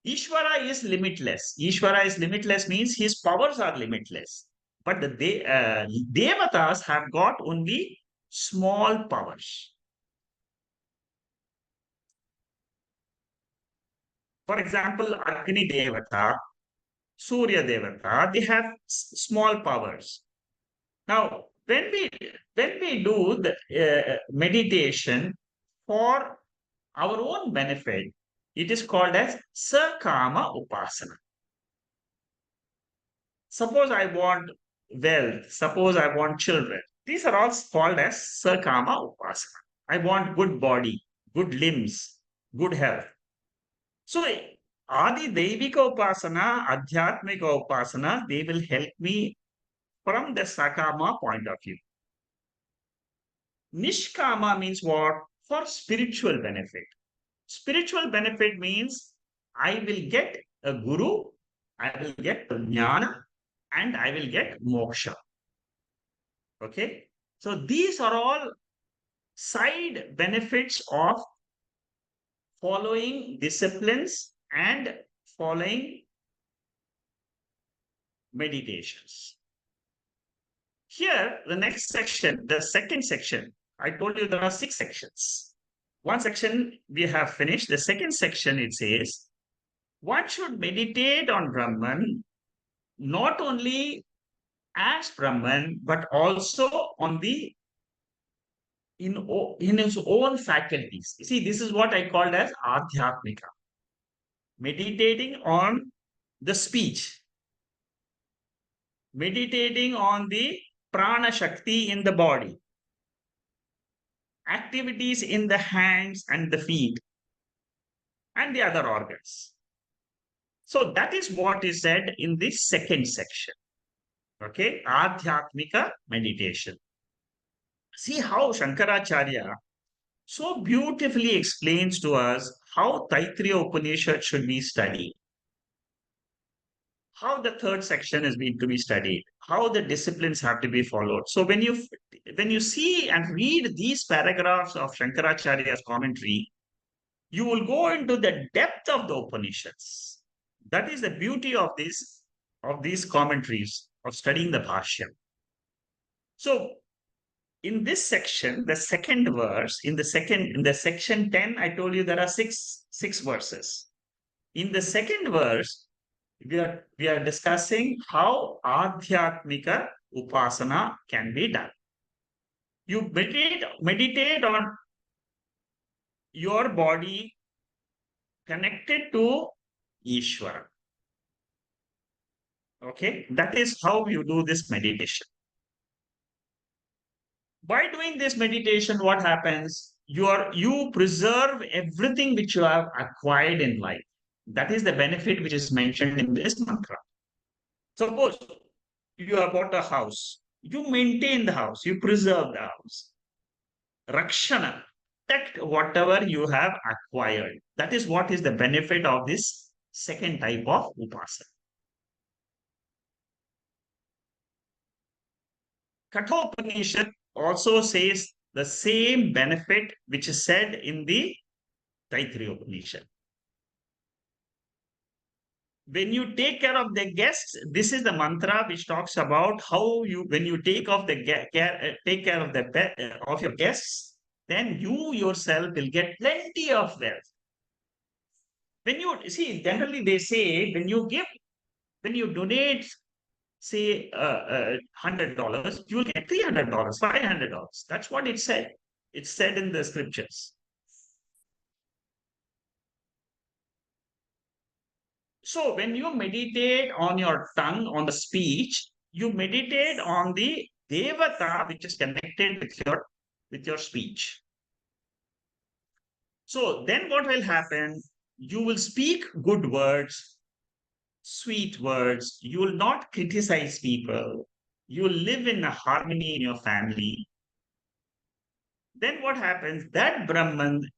Ishvara is limitless. Ishvara is limitless means his powers are limitless. But the devatas have got only small powers. For example, Agni Devata, Surya Devata, they have small powers. Now, when we do the meditation for our own benefit, It is called as Sakama Upasana. Suppose I want wealth, suppose I want children. These are all called as Sakama Upasana. I want good body, good limbs, good health. So Adi Devika Upasana, Adhyatmika Upasana, they will help me from the Sakama point of view. Nishkama means what? For spiritual benefit. Spiritual benefit means I will get a guru, I will get jnana, and I will get moksha. Okay. So these are all side benefits of following disciplines and following meditations. Here, the next section, the second section, I told you there are 6 sections. One section we have finished. The second section, it says, one should meditate on Brahman not only as Brahman, but also on the in his own faculties. You see, this is what I called as Adhyatmika. Meditating on the speech, meditating on the prana shakti in the body, activities in the hands and the feet, and the other organs. So that is what is said in the second section. Okay, Adhyatmika meditation. See how Shankaracharya so beautifully explains to us how Taittiriya Upanishad should be studied, how the third section is being to be studied, how the disciplines have to be followed. So when you see and read these paragraphs of Shankaracharya's commentary, you will go into the depth of the Upanishads. That is the beauty of these commentaries of studying the Bhashyam. So in this section, the second verse, in the section 10, I told you there are six verses. In the second verse, we are discussing how Adhyatmika Upasana can be done. You meditate on your body connected to Ishvara. Okay, that is how you do this meditation. By doing this meditation, what happens? You preserve everything which you have acquired in life. That is the benefit which is mentioned in this mantra. Suppose you have bought a house, you maintain the house, you preserve the house. Rakshana, protect whatever you have acquired. That is what is the benefit of this second type of upasana. Kathopanishad also says the same benefit which is said in the Taittiriya Upanishad. When you take care of the guests, this is the mantra which talks about how when you take care of the of your guests, then you yourself will get plenty of wealth. When you see, generally they say when you donate, say $100, you will get $300, $500. That's what it said. It's said in the scriptures. So when you meditate on your tongue, on the speech, you meditate on the devata which is connected with your speech. So then what will happen? You will speak good words, sweet words. You will not criticize people. You will live in a harmony in your family. Then what happens? That Brahman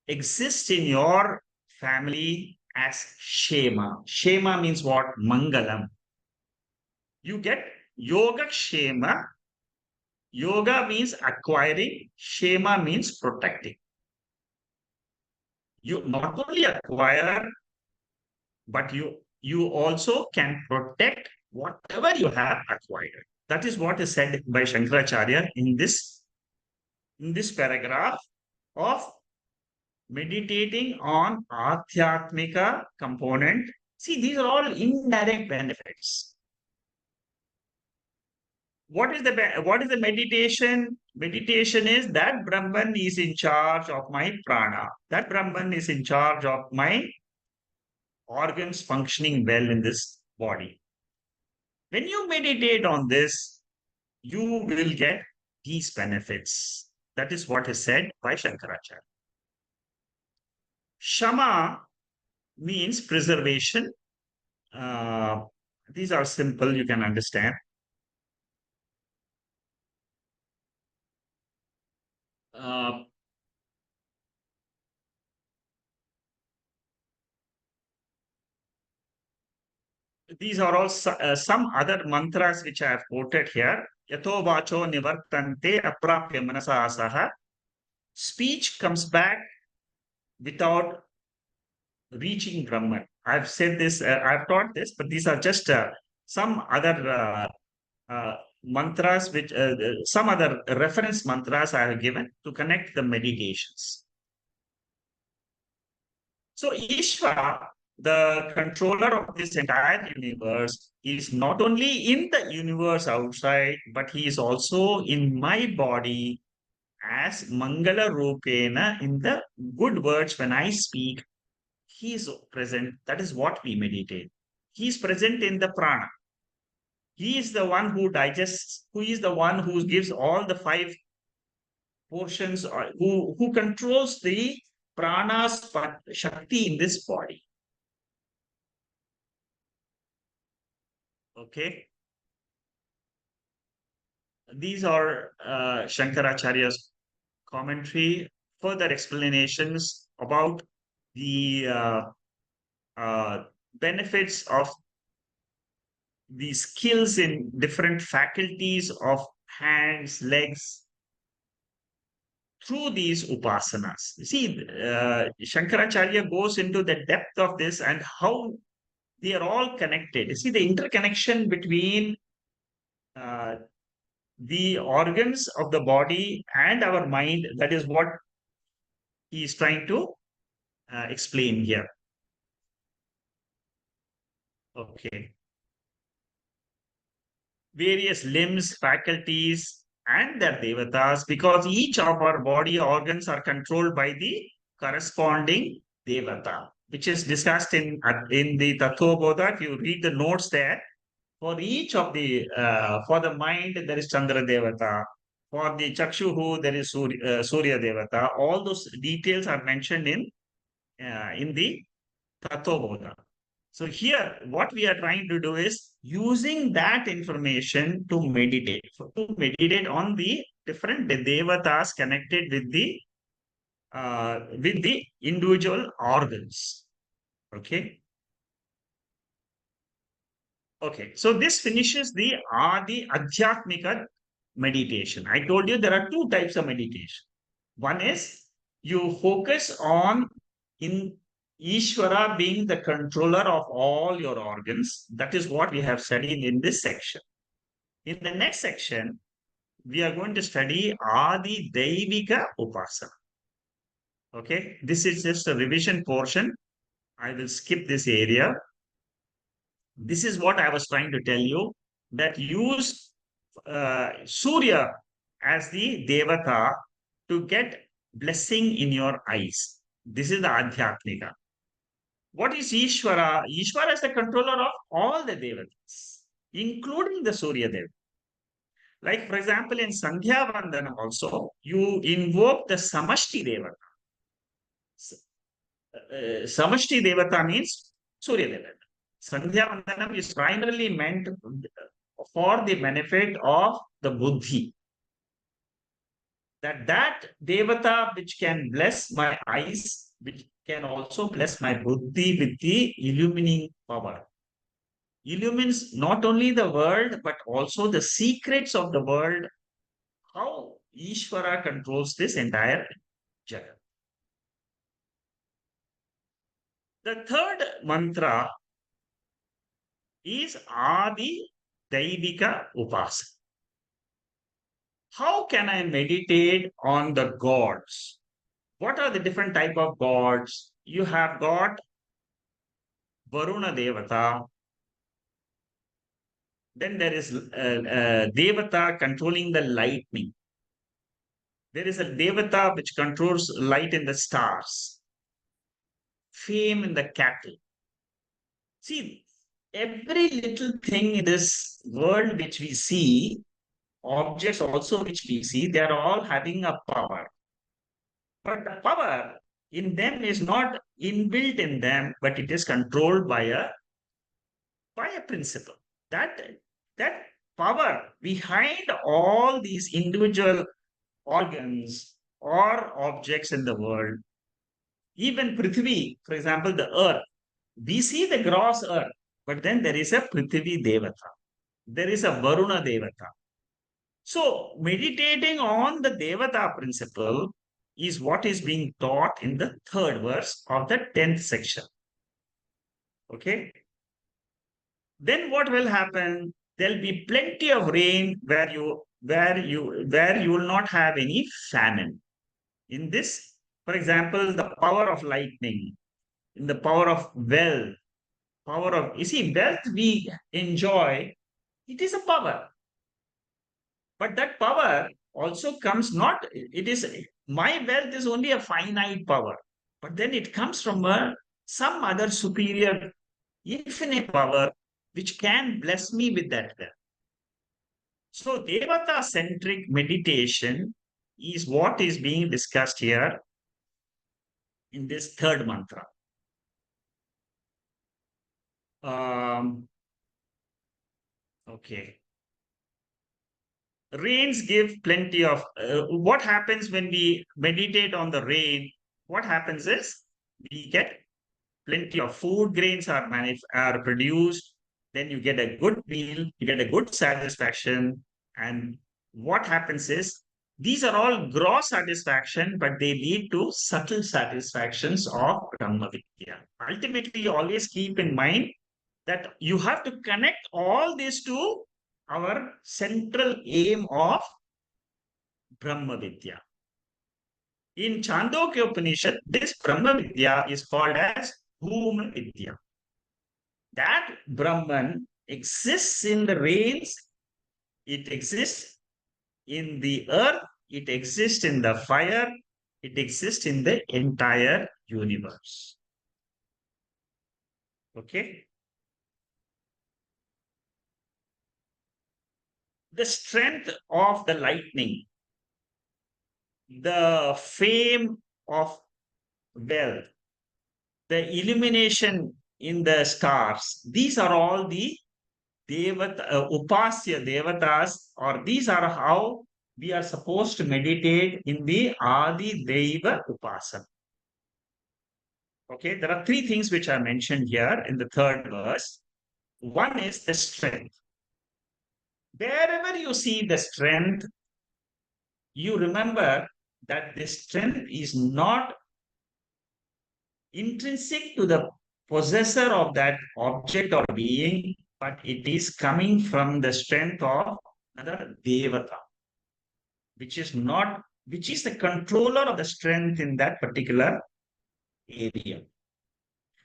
exists in your family as Shema. Shema means what? Mangalam. You get Yoga Shema. Yoga means acquiring, Shema means protecting. You not only acquire, but you also can protect whatever you have acquired. That is what is said by Shankaracharya in this paragraph of meditating on Adhyatmika component. See, these are all indirect benefits. what is the meditation? Meditation is that Brahman is in charge of my prana. That Brahman is in charge of my organs functioning well in this body. When you meditate on this, you will get these benefits. That is what is said by Shankaracharya. Shama means preservation. Uh, these are simple, you can understand. Uh, these are all some other mantras which I have quoted here. Yato vacho nivartante aprapya manasa saha. Speech comes back without reaching Brahman. I've said this, I've taught this, but these are just some other mantras, which some other reference mantras I have given to connect the meditations. So Ishvara, the controller of this entire universe, is not only in the universe outside, but he is also in my body as Mangala Rupena. In the good words, when I speak, he is present. That is what we meditate. He is present in the prana. He is the one who digests, who is the one who gives all the five portions, who controls the prana's shakti in this body. Okay. These are Shankaracharya's commentary, further explanations about the uh, benefits of the skills in different faculties of hands, legs, through these upasanas. See, Shankaracharya goes into the depth of this and how they are all connected. See, the interconnection between uh, the organs of the body and our mind, that is what he is trying to explain here. Okay. Various limbs, faculties, and their devatas, because each of our body organs are controlled by the corresponding devata, which is discussed in the Tattva Bodha. If you read the notes there, for each of the for the mind there is Chandra Devata, for the Chakshuhu there is Surya Devata. All those details are mentioned in the Tattva Bodha. So here, what we are trying to do is using that information to meditate. So to meditate on the different devatas connected with the individual organs. Okay. Okay. So this finishes the Adi Adhyatmika meditation. I told you there are two types of meditation. One is you focus on in Ishvara being the controller of all your organs. That is what we have studied in this section. In the next section, we are going to study Adi Daivika Upasana. Okay, this is just a revision portion. I will skip this area. This is what I was trying to tell you, that use Surya as the Devata to get blessing in your eyes. This is the Adhyatmika. What is Ishvara? Ishvara is the controller of all the Devatas, including the Surya Dev. Like, for example, in Sandhya Vandana also, you invoke the Samashti Devata. Samashti Devata means Surya Devata. Sandhya Vandanam is primarily meant for the benefit of the Buddhi. That Devata which can bless my eyes, which can also bless my Buddhi with the illumining power. Illumines not only the world, but also the secrets of the world, how Ishvara controls this entire Jagat. The third mantra is Adi Daivika Upasana. How can I meditate on the gods? What are the different type of gods? You have got Varuna Devata, Then there is Devata controlling the lightning. There is a Devata which controls light in the stars, fame in the cattle. See, every little thing in this world which we see, objects also which we see, they are all having a power. But the power in them is not inbuilt in them, but it is controlled by a principle. That that power behind all these individual organs or objects in the world, even Prithvi, for example, the earth. We see the gross earth, but then there is a Prithvi Devata. There is a Varuna Devata. So, meditating on the Devata principle is what is being taught in the third verse of the 10th section. Okay. Then what will happen? There'll be plenty of rain where you will not have any famine. In this, for example, the power of lightning, in the power of wealth, power of you see, wealth we enjoy, it is a power. But that power also comes not, it is my wealth is only a finite power, but then it comes from some other superior, infinite power which can bless me with that wealth. So, Devata centric meditation is what is being discussed here in this third mantra. Um, okay. Rains give plenty of. What happens when we meditate on the rain? What happens is we get plenty of food grains are produced. Then you get a good meal, you get a good satisfaction. And what happens is these are all gross satisfaction, but they lead to subtle satisfactions of Brahma Vidya. Ultimately, always keep in mind that you have to connect all this to our central aim of Brahma Vidya. In Chandogya Upanishad, this Brahma Vidya is called as Bhuma Vidya. That Brahman exists in the rains, it exists in the earth, it exists in the fire, it exists in the entire universe. Okay? The strength of the lightning, the fame of wealth, the illumination in the stars, these are all the Upasya Devatas, or these are how we are supposed to meditate in the Adi Deva Upasana. Okay, there are three things which are mentioned here in the third verse. One is the strength. Wherever you see the strength, you remember that the strength is not intrinsic to the possessor of that object or being, but it is coming from the strength of another Devata, which is the controller of the strength in that particular area.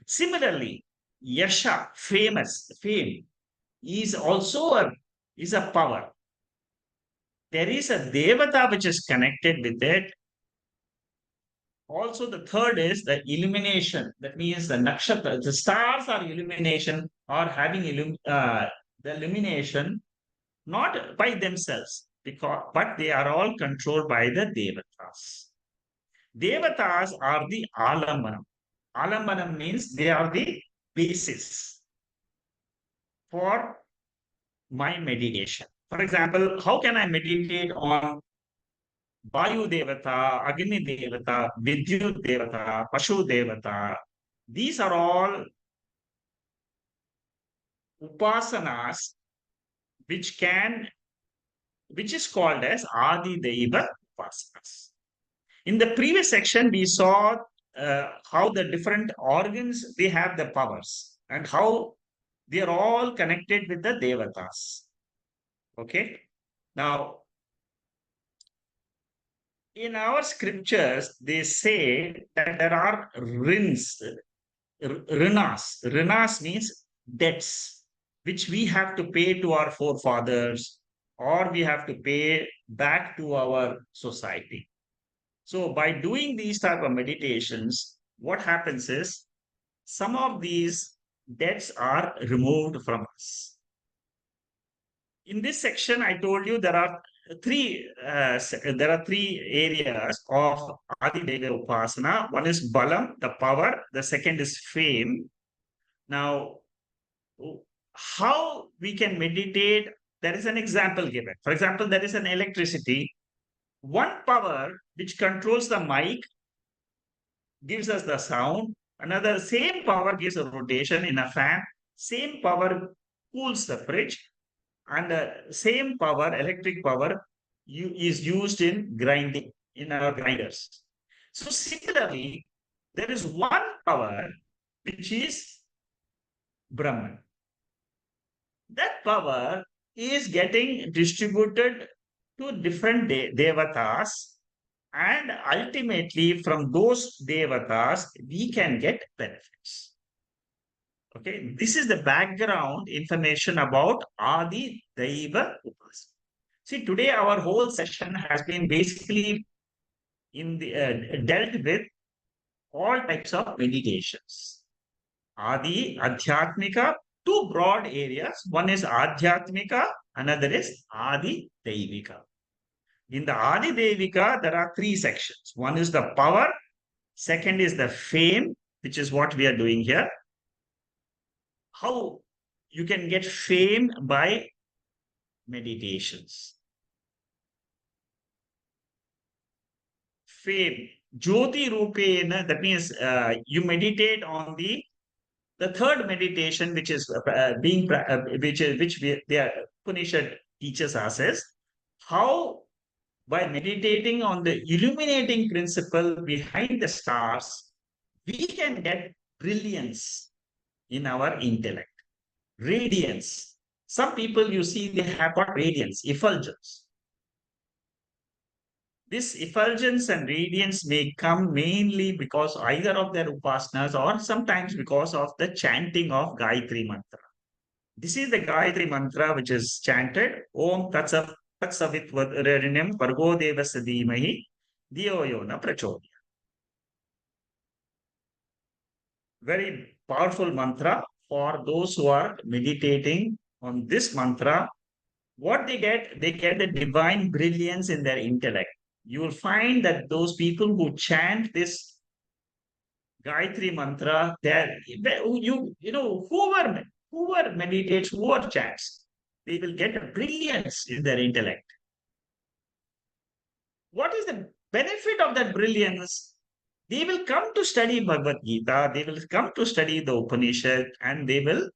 Similarly, Yasha, fame, is also is a power. There is a Devata which is connected with it. Also, the third is the illumination. That means the nakshatra, the stars are illumination or having the illumination not by themselves, but they are all controlled by the Devatas. Devatas are the alambanam. Alambanam means they are the basis for my meditation. For example, how can I meditate on Vayu Devata, Agni Devata, Vidyut Devata, Pashu Devata? These are all upasanas which can which is called as Adi Deva upasanas. In the previous section, we saw how the different organs they have the powers and how they are all connected with the devatas. Okay. Now, in our scriptures, they say that there are rins, rinas. Rinas means debts. which we have to pay to our forefathers or we have to pay back to our society. So by doing these type of meditations, what happens is some of these debts are removed from us. In this section, I told you there are three areas of Adi Deva Upasana. One is Balam, the power. The second is fame. Now, how we can meditate? There is an example given. For example, there is an electricity. One power which controls the mic gives us the sound. Another same power gives a rotation in a fan. Same power cools the fridge. And the same power, electric power, is used in grinding, in our grinders. So similarly, there is one power which is Brahman. That power is getting distributed to different devatas, and ultimately from those devatas we can get benefits. Okay, this is the background information about Adi Daiva Upasana. See, today our whole session has been basically dealt with all types of meditations. Adi, Adhyatmika, two broad areas. One is Adhyatmika, another is Adi Daivika. In the Adi Daivika, there are three sections. One is the power, second is the fame, which is what we are doing here. How you can get fame by meditations. Fame, Jyoti Rupena, that means you meditate on the third meditation, which is the Upanishad teaches us is how by meditating on the illuminating principle behind the stars, we can get brilliance in our intellect, radiance. Some people you see they have got radiance, effulgence. This effulgence and radiance may come mainly because either of their upasanas or sometimes because of the chanting of Gayatri Mantra. This is the Gayatri Mantra which is chanted Om Tatsavitvarenyam Vargo Devasya Dhimahi Dhiyo Yo Na Prachodaya. Very powerful mantra for those who are meditating on this mantra. What they get the divine brilliance in their intellect. You will find that those people who chant this Gayatri mantra, whoever meditates, whoever chants, they will get a brilliance in their intellect. What is the benefit of that brilliance? They will come to study Bhagavad Gita, they will come to study the Upanishad, and they will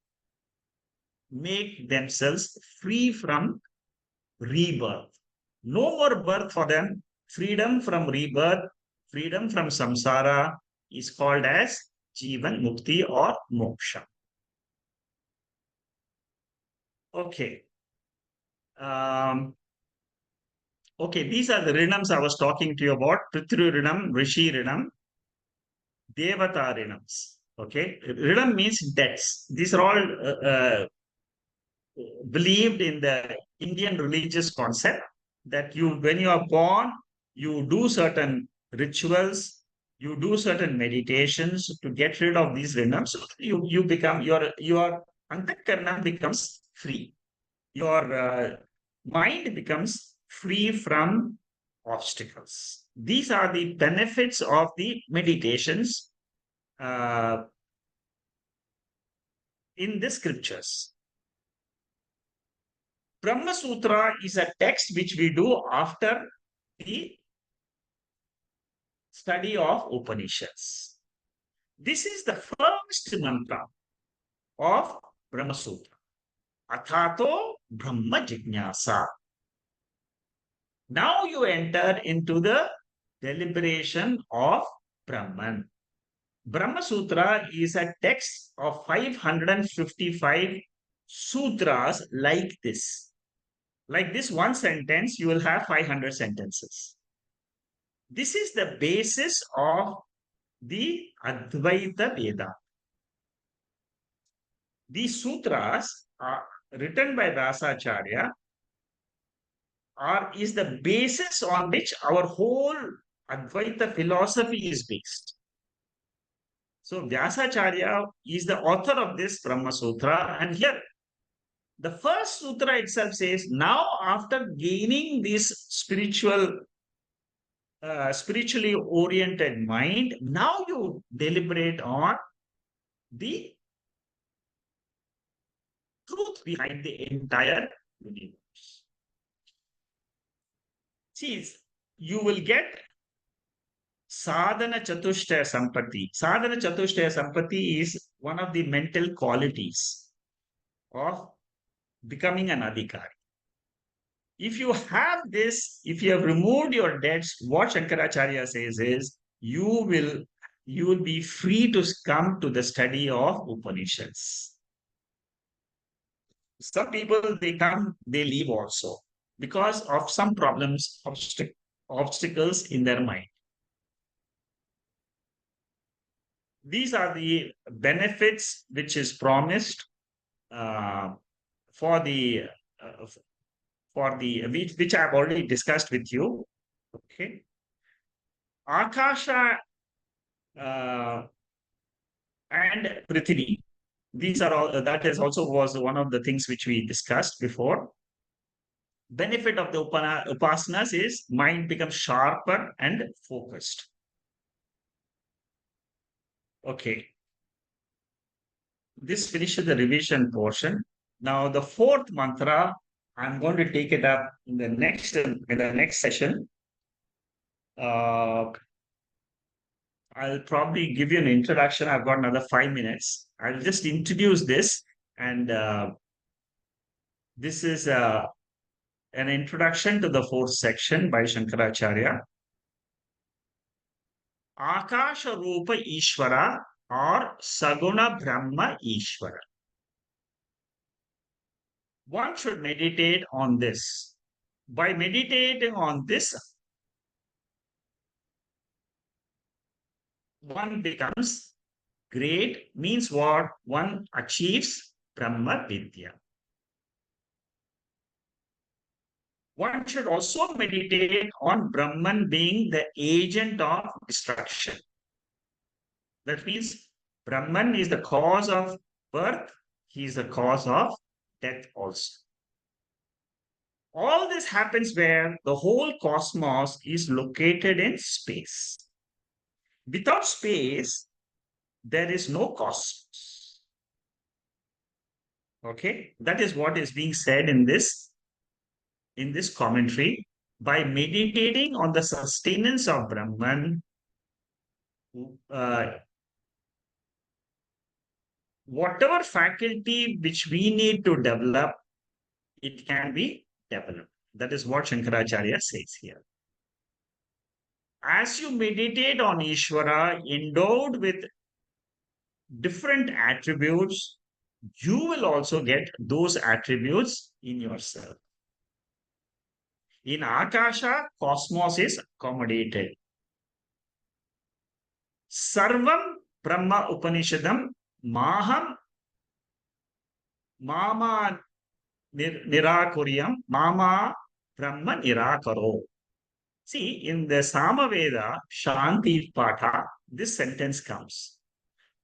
make themselves free from rebirth. No more birth for them. Freedom from rebirth, freedom from samsara is called as Jivan Mukti or Moksha. Okay. Okay, these are the Rinams I was talking to you about. Pitru Rinam, Rishi Rinam, Devata Rinams. Okay. Rinam means debts. These are all believed in the Indian religious concept that when you are born, you do certain rituals, you do certain meditations to get rid of these rinams. You become your antakarna becomes free. Your mind becomes free from obstacles. These are the benefits of the meditations in the scriptures. Brahma Sutra is a text which we do after the study of Upanishads. This is the first mantra of Brahma Sutra. Athato Brahma Jignasa. Now you enter into the deliberation of Brahman. Brahma Sutra is a text of 555 sutras like this. Like this one sentence, you will have 500 sentences. This is the basis of the Advaita Vedanta. These sutras written by Vyasacharya is the basis on which our whole Advaita philosophy is based. So Vyasacharya is the author of this Brahma Sutra, and here the first sutra itself says, now after gaining this spiritually oriented mind, now you deliberate on the truth behind the entire universe. See, you will get sadhana chatushtaya sampatti. Sadhana chatushtaya sampatti is one of the mental qualities of becoming an adhikari. If you have this, if you have removed your debts, what Shankaracharya says is you will be free to come to the study of Upanishads. Some people, they come, they leave also because of some problems, obstacles in their mind. These are the benefits which is promised for the which I have already discussed with you. Okay, Akasha and Prithvi. These are all, that is also was one of the things which we discussed before. Benefit of the upasanas is mind becomes sharper and focused. Okay. This finishes the revision portion. Now the fourth mantra, I'm going to take it up in the next session. I'll probably give you an introduction. I've got another 5 minutes. I'll just introduce this, and this is an introduction to the fourth section by Shankaracharya. Akasha Rupa Ishvara or Saguna Brahma Ishvara. One should meditate on this. By meditating on this, one becomes great, means what? One achieves Brahma Vidya. One should also meditate on Brahman being the agent of destruction. That means Brahman is the cause of birth, he is the cause of death also. All this happens where the whole cosmos is located in space. Without space, there is no cosmos. Okay, that is what is being said in this commentary. By meditating on the sustenance of Brahman, whatever faculty which we need to develop, it can be developed. That is what Shankaracharya says here. As you meditate on Ishvara, endowed with different attributes, you will also get those attributes in yourself. In Akasha, cosmos is accommodated. Sarvam Brahma Upanishadam Maham Mama Nirakuryam Mama Brahma Nirakaro. See, in the Samaveda Shanti Patha, this sentence comes.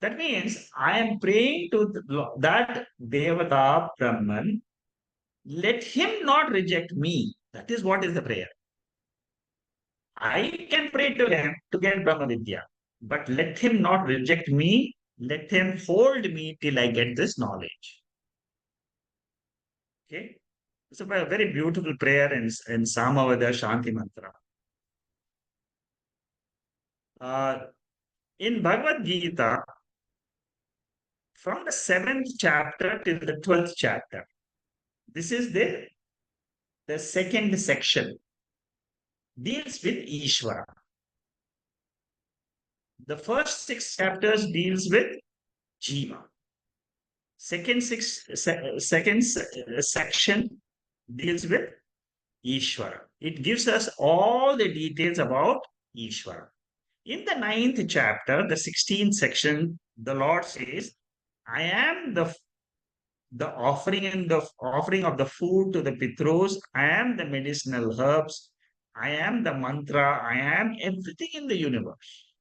That means I am praying to that Devata Brahman, let him not reject me. That is what is the prayer. I can pray to him to get Brahma Vidya, but let him not reject me. Let him hold me till I get this knowledge. Okay, it's a very beautiful prayer in Samaveda Shanti Mantra. In Bhagavad Gita, from the 7th chapter till the 12th chapter, this is the second section, deals with Ishvara. The first 6 chapters deals with Jiva. Second section deals with Ishvara. It gives us all the details about Ishvara. In the 9th chapter, the 16th section, the Lord says, I am the the offering of the food to the Pitros. I am the medicinal herbs. I am the mantra. I am everything in the universe.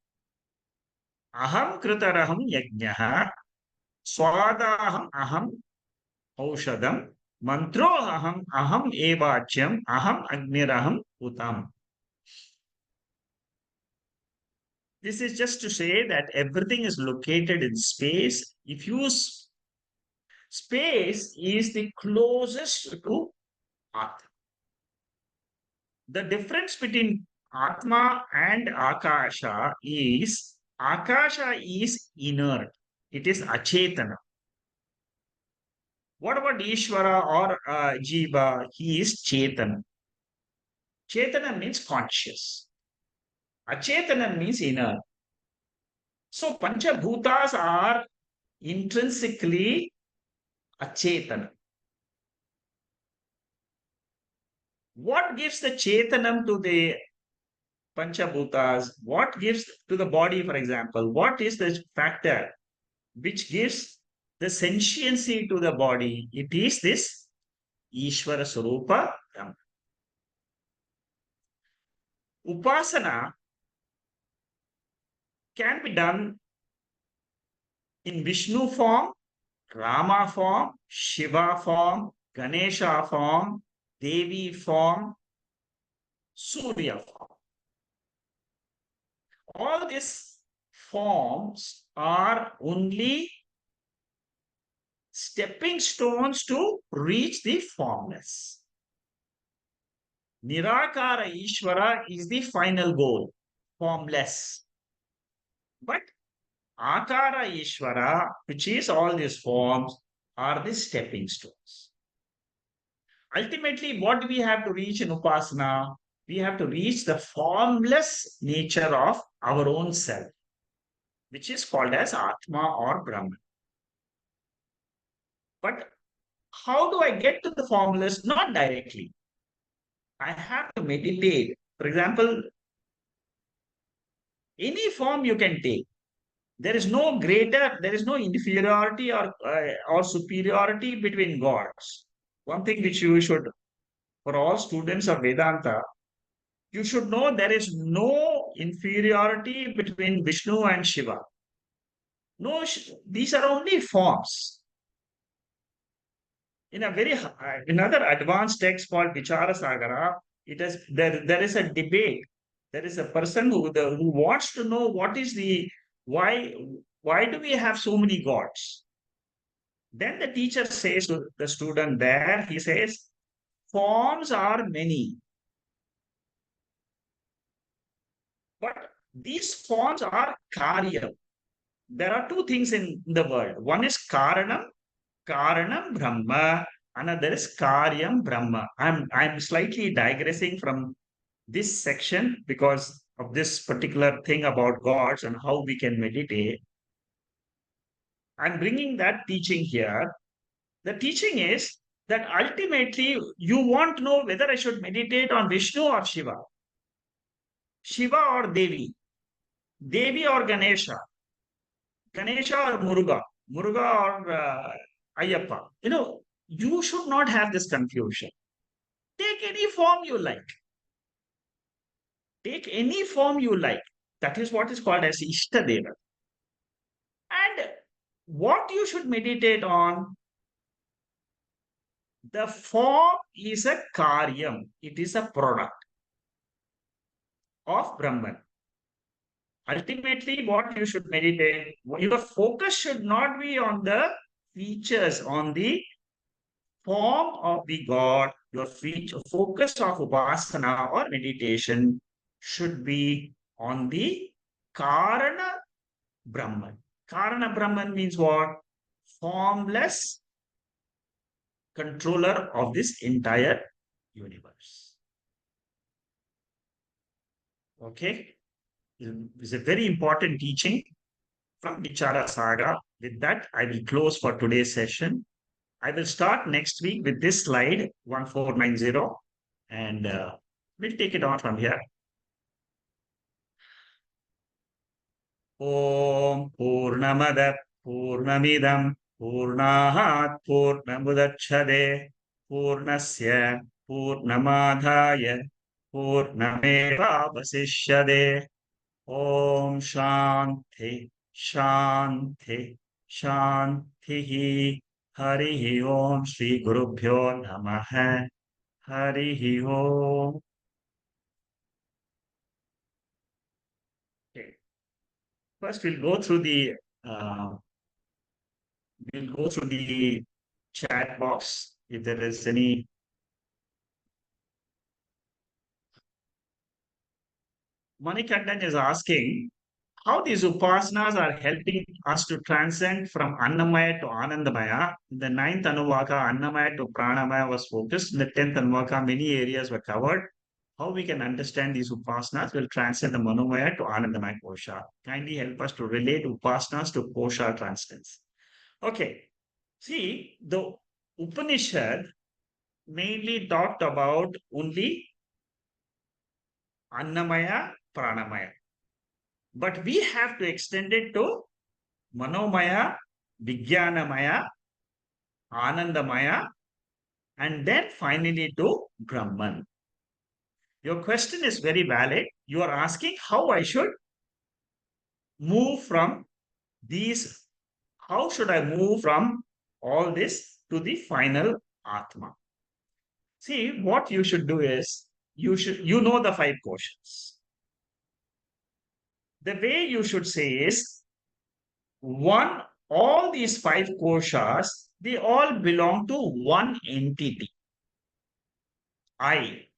Aham kritaraham yajnaha. Swadaham aham aushadam. Mantro aham evachyam. Aham agniraham utam. This is just to say that everything is located in space. If you space is the closest to Atma. The difference between Atma and Akasha is inert. It is achetana. What about Ishvara or Jiva? He is Chetana. Chetana means conscious. Achetana means inert. So Panchabhutas are intrinsically achetana. What gives the Chetanam to the Panchabhutas? What gives to the body, for example? What is the factor which gives the sentiency to the body? It is this Ishvara Sarupa Brahma. Upasana can be done in Vishnu form, Rama form, Shiva form, Ganesha form, Devi form, Surya form. All these forms are only stepping stones to reach the formless. Nirakara Ishvara is the final goal, formless. But Akara Ishvara, which is all these forms, are the stepping stones. Ultimately, what do we have to reach in Upasana? We have to reach the formless nature of our own self, which is called as Atma or Brahman. But how do I get to the formless? Not directly. I have to meditate. For example, any form you can take. There is no greater, there is no inferiority or superiority between gods. One thing which you should, for all students of Vedanta, you should know there is no inferiority between Vishnu and Shiva. No, these are only forms. In a very another advanced text called Vichara Sagara, there is a debate. There is a person who wants to know what is the why why do we have so many gods? Then the teacher says to the student there, he says, forms are many, but these forms are karya. There are two things in the world. One is Karanam Brahma, another is Karyam Brahma. I'm slightly digressing from this section because of this particular thing about gods and how we can meditate. I'm bringing that teaching here. The teaching is that ultimately you want to know whether I should meditate on Vishnu or Shiva, Shiva or Devi, Devi or Ganesha, Ganesha or Muruga, Muruga or Ayyappa. You should not have this confusion. Take any form you like. Take any form you like. That is what is called as Ishtadeva. And what you should meditate on, the form is a karyam. It is a product of Brahman. Ultimately, what you should meditate, your focus should not be on the features, on the form of the God. Your focus of upasana or meditation should be on the Karana Brahman. Karana Brahman means what? Formless controller of this entire universe. Okay? It's a very important teaching from Vichara Saga. With that, I will close for today's session. I will start next week with this slide 1490 and we'll take it on from here. Om Purnamada Purnamidam Purnahat Purnamudachyate Purnasya Purnamadhaya Purnameva Vasishyade. Om Shanti Shanti Shanti. Hari Om Shri Gurubhyo Namaha. Hari Om. Okay. First, uh, we'll go through the chat box if there is any. Manikandan is asking how these upasanas are helping us to transcend from Annamaya to Anandamaya. In the ninth Anuvaka, Annamaya to Pranamaya was focused. In the tenth Anuvaka, many areas were covered. How we can understand these upasanas will transcend the Manomaya to Anandamaya Kosha. Kindly help us to relate upasanas to Kosha transcendence. Okay. See, the Upanishad mainly talked about only Annamaya, Pranamaya. But we have to extend it to Manomaya, Vijnanamaya, Anandamaya, and then finally to Brahman. Your question is very valid. You are asking how I should move from these, how should I move from all this to the final Atma? See, what you should do is, you know the five questions. The way you should say is, one, all these five koshas, they all belong to one entity, I.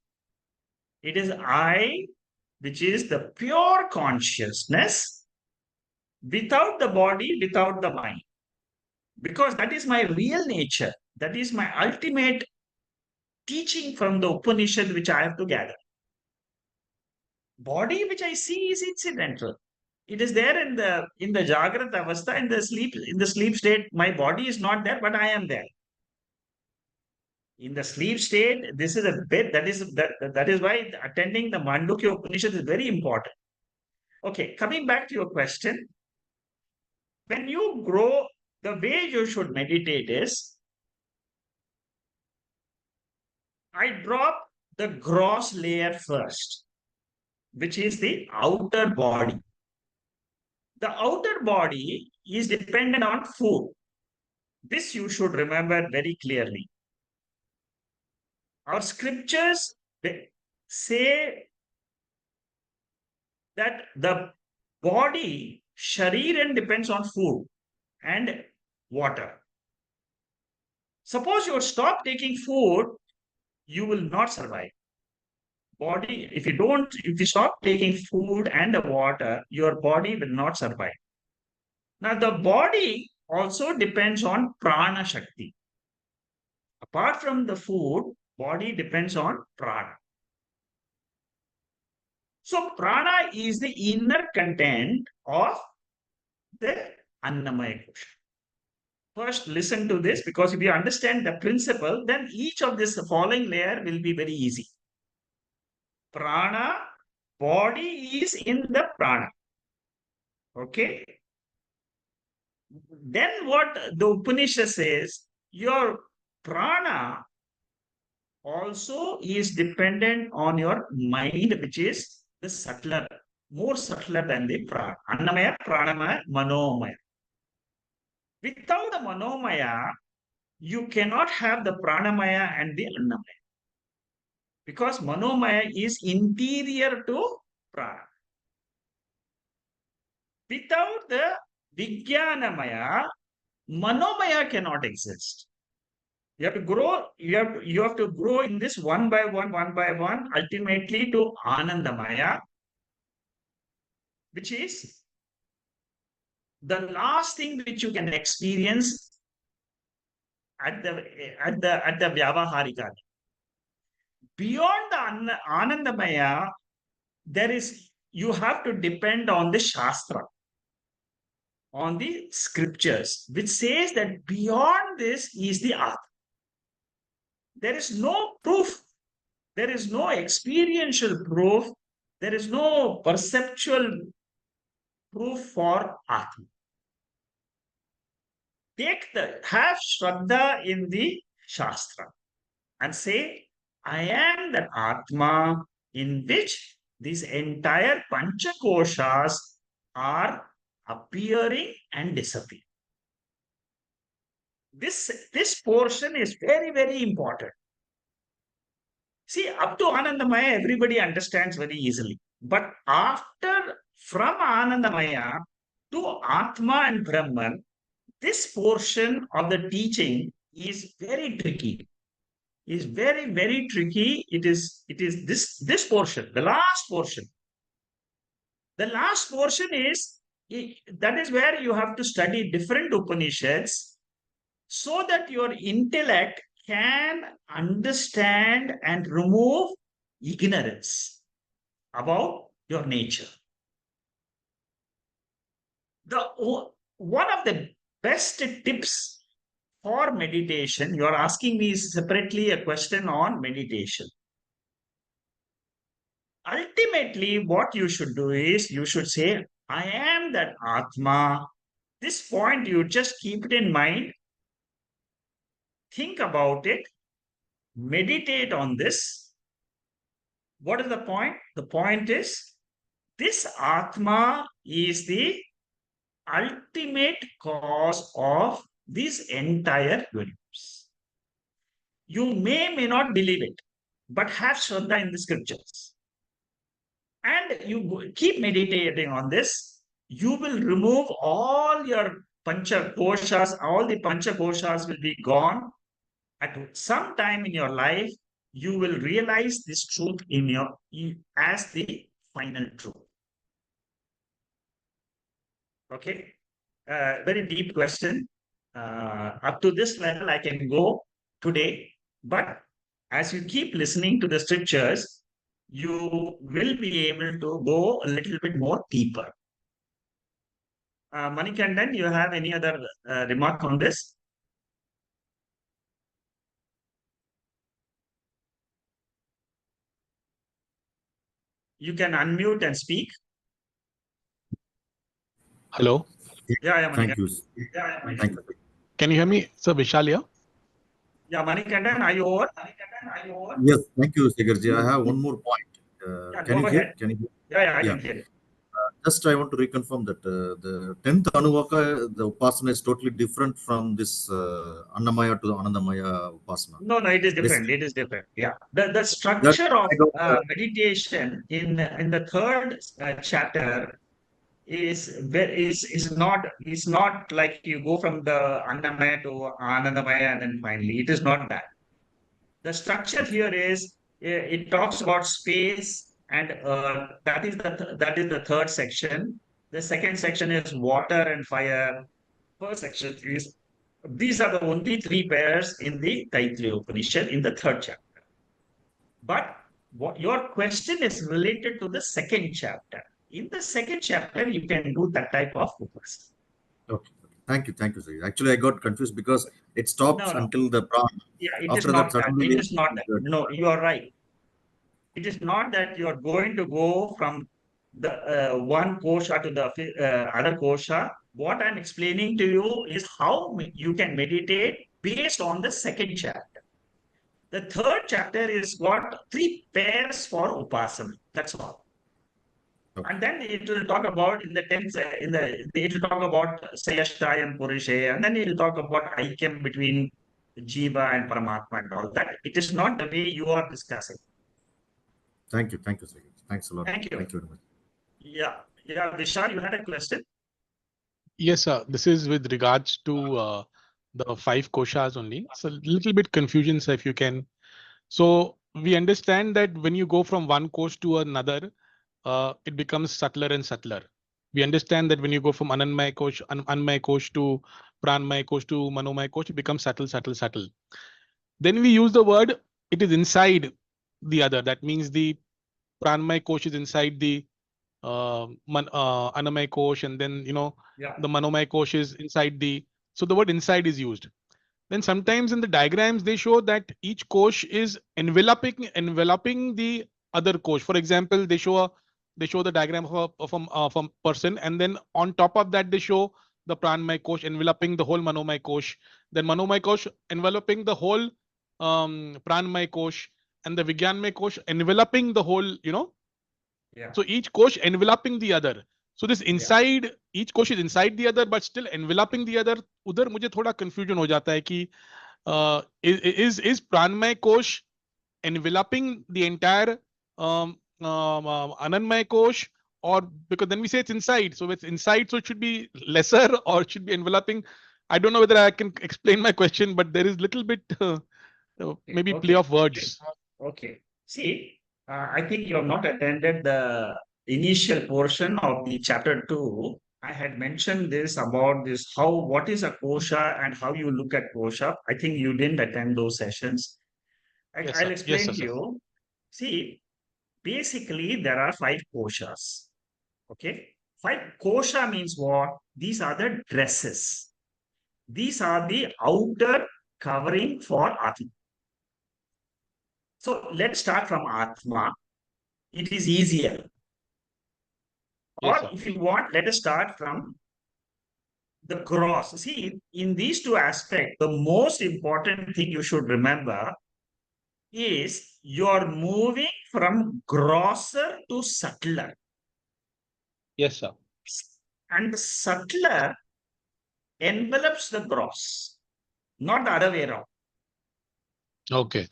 It is I, which is the pure consciousness without the body, without the mind. Because that is my real nature. That is my ultimate teaching from the Upanishad, which I have to gather. Body, which I see, is incidental. It is there in the Jagrat Avastha, in the sleep state. My body is not there, but I am there. In the sleep state, this is a bit that is why attending the Mandukya Upanishad is very important. Okay, coming back to your question, when you grow, the way you should meditate is, I drop the gross layer first, which is the outer body. The outer body is dependent on food. This you should remember very clearly. Our scriptures say that the body, shariran, depends on food and water. Suppose you stop taking food, you will not survive. Body, if you stop taking food and the water, your body will not survive. Now, the body also depends on prana shakti. Apart from the food, body depends on prana. So, prana is the inner content of the Annamaya Kosha. First, listen to this, because if you understand the principle, then each of this following layer will be very easy. Prana, body is in the prana. Okay. Then what the Upanishad says, your prana also is dependent on your mind, which is the subtler, more subtler than the prana. Annamaya, pranamaya, manomaya. Without the manomaya, you cannot have the pranamaya and the annamaya. Because manomaya is interior to prana. Without the vijnanamaya, manomaya cannot exist. You have to grow, you have to grow in this one by one, ultimately to Anandamaya, which is the last thing which you can experience at the Vyavaharika. Beyond the Anandamaya, you have to depend on the Shastra, on the scriptures, which says that beyond this is the Atma. There is no proof. There is no experiential proof. There is no perceptual proof for Atma. have Shraddha in the Shastra and say, I am that Atma in which these entire Panchakoshas are appearing and disappearing. This portion is very, very important. See, up to Anandamaya, everybody understands very easily. But from Anandamaya to Atma and Brahman, this portion of the teaching is very tricky. Is very, very tricky. It is this portion, the last portion. The last portion is that is where you have to study different Upanishads so that your intellect can understand and remove ignorance about your nature. One of the best tips for meditation, you are asking me separately a question on meditation. Ultimately, what you should do is you should say, I am that Atma. This point, you just keep it in mind. Think about it. Meditate on this. What is the point? The point is this Atma is the ultimate cause of this entire universe. You may not believe it, but have Shraddha in the scriptures. And you keep meditating on this. You will remove all your Pancha Koshas, all the Pancha Koshas will be gone. At some time in your life, you will realize this truth as the final truth. Okay, very deep question. Up to this level, I can go today, but as you keep listening to the scriptures, you will be able to go a little bit more deeper. Manikandan, you have any other remark on this? You can unmute and speak. Hello. Yeah, Thank you. Thank you. Can you hear me, Sir Vishal here? Yeah, Manikandan, are you over? Yes, thank you, Segarji. I have one more point. Can you go hear? ahead. Can you hear? Yeah, I can hear. Just I want to reconfirm that the 10th Anuvaka, the Upasana is totally different from this Annamaya to the Anandamaya Upasana. No, it is different. It is different. Yeah. The structure of meditation in the third chapter is not like you go from the Annamaya to Anandamaya and then finally. It is not that. The structure here is it talks about space and earth. That is the third section. The second section is water and fire. First section is these are the only three pairs in the Taittriya Upanishad in the third chapter. But what your question is related to the second chapter. In the second chapter, you can do that type of upasana. Okay. Thank you, sir. Actually, I got confused because it stops until the prana. Yeah, it After is not that. suddenly It is not that. No, you are right. It is not that you are going to go from the one kosha to the other kosha. What I'm explaining to you is how you can meditate based on the second chapter. The third chapter is got three pairs for upasana. That's all. Okay. And then it will talk about in the tenth, it will talk about Sayashtayam Purushe, and then it will talk about Aikyam between Jiva and Paramatma and all that. It is not the way you are discussing. Thank you, sir. Thanks a lot. Thank you. Thank you very much. Yeah, Vishal, you had a question? Yes, sir. This is with regards to the 5 koshas only. So a little bit confusion, sir, if you can. So we understand that when you go from one kosh to another, it becomes subtler and subtler. We understand that when you go from Anandamaya kosh to Pranmaya kosh to Manomaya kosh, it becomes subtle. Then we use the word, it is inside the other. That means the Pranmaya kosh is inside the Annamaya kosh, and then the Manomaya kosh is inside the. So the word inside is used. Then sometimes in the diagrams they show that each kosh is enveloping the other kosh. For example, they show the diagram of a person, and then on top of that they show the Pranamaya Kosh enveloping the whole Manomaya Kosh, then Manomaya Kosh enveloping the whole Pranamaya Kosh, and the Vijnanamaya Kosh enveloping the whole, Yeah. so each kosh enveloping the other. So this inside, each kosh is inside the other, but still enveloping the other. उधर मुझे थोड़ा confusion हो जाता है कि is Pranamaya Kosh enveloping the entire Anandmaya Kosh, or because then we say it's inside, so it's inside, so it should be lesser or it should be enveloping. I don't know whether I can explain my question, but there is little bit maybe play of words. Okay. See, I think you have not attended the initial portion of the chapter 2. I had mentioned this about this, what is a kosha and how you look at kosha. I think you didn't attend those sessions. Yes, I'll sir. explain Yes, sir, to you. See, basically, there are 5 koshas. Okay. 5 kosha means what? These are the dresses. These are the outer covering for Atma. So let's start from Atma. It is easier. Yes, Or sir. if you want, let us start from the gross. See, in these two aspects, the most important thing you should remember is you're moving from grosser to subtler. Yes, sir. And the subtler envelops the gross, not the other way around. Okay.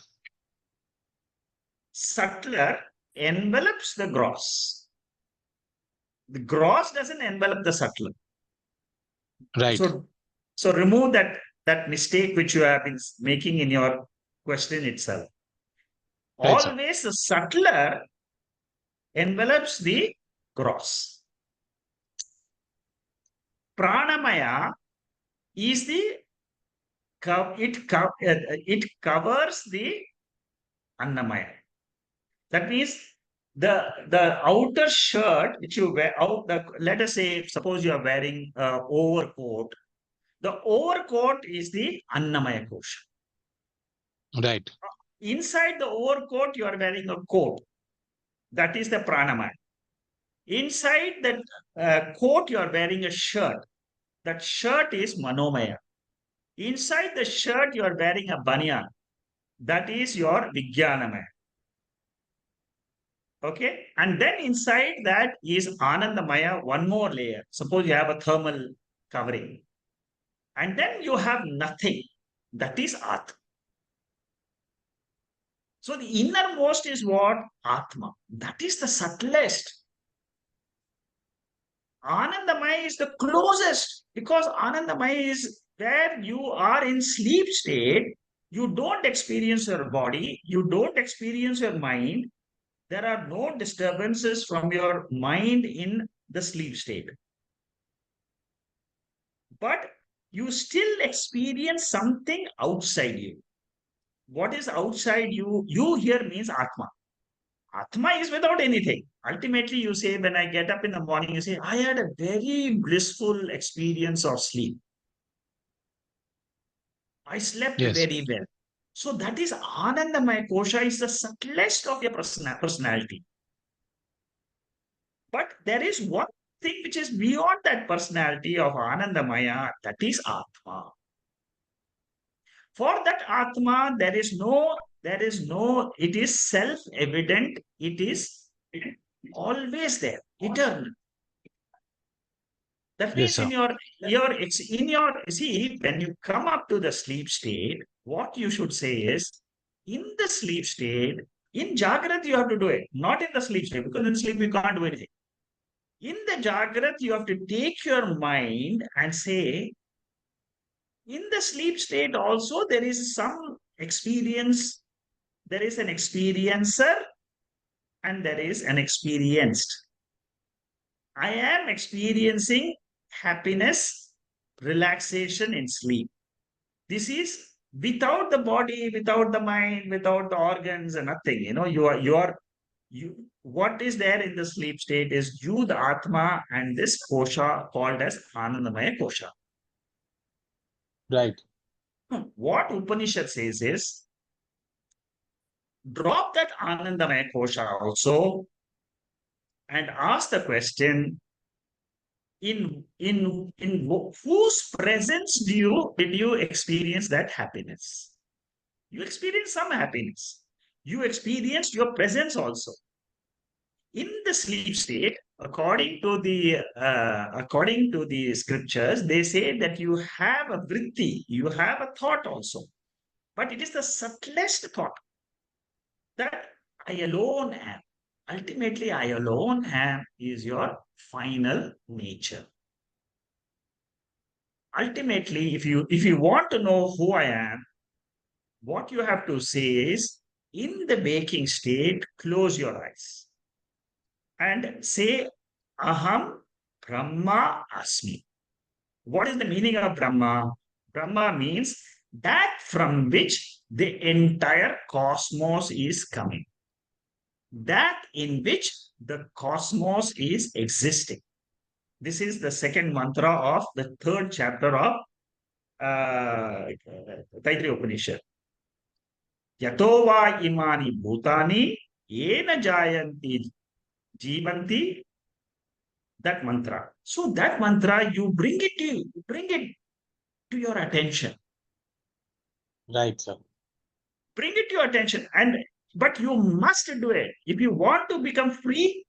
Subtler envelops the gross. The gross doesn't envelop the subtler. Right. So remove that mistake which you have been making in your question itself. Right, sir. Always the subtler envelops the gross. Pranamaya is it covers the Annamaya. That means the outer shirt which you wear let us say, suppose you are wearing overcoat. The overcoat is the Annamaya kosha. Right. Inside the overcoat, you are wearing a coat. That is the pranamaya. Inside that coat, you are wearing a shirt. That shirt is manomaya. Inside the shirt, you are wearing a banyan. That is your vijnanamaya. Okay. And then inside that is anandamaya, one more layer. Suppose you have a thermal covering. And then you have nothing. That is Atma. So the innermost is what? Atma. That is the subtlest. Anandamaya is the closest, because Anandamaya is where you are in sleep state. You don't experience your body. You don't experience your mind. There are no disturbances from your mind in the sleep state. But you still experience something outside you. What is outside you? You here means Atma. Atma is without anything. Ultimately, you say, when I get up in the morning, you say, I had a very blissful experience of sleep. I slept very well. So that is Anandamaya Kosha, is the subtlest of your personality. But there is one thing which is beyond that personality of Anandamaya, that is Atma. For that Atma, there is no, it is self-evident, it is always there, eternal. That means in your see, when you come up to the sleep state, what you should say is, in the sleep state, in Jagrat you have to do it, not in the sleep state, because in sleep you can't do anything. In the Jagrat, you have to take your mind and say, in the sleep state also, there is some experience, there is an experiencer, and there is an experienced. I am experiencing happiness, relaxation in sleep. This is without the body, without the mind, without the organs and nothing. What is there in the sleep state is you, the Atma, and this kosha called as Anandamaya kosha. Right. What Upanishad says is, drop that Anandamaya kosha also and ask the question, whose presence did you experience that happiness? You experienced some happiness. You experienced your presence also. In the sleep state, according to the scriptures, they say that you have a vritti, you have a thought also, but it is the subtlest thought that I alone am. Ultimately, I alone am is your final nature. Ultimately, if you want to know who I am, what you have to say is, in the waking state, close your eyes and say, Aham Brahma Asmi. What is the meaning of Brahma? Brahma means that from which the entire cosmos is coming, that in which the cosmos is existing. This is the second mantra of the third chapter of Taittriya Upanishad. Yato va imani bhutani yena jayanti jivanti. That mantra. So that mantra, you bring it to your attention. Right, sir. Bring it to your attention, but you must do it. If you want to become free,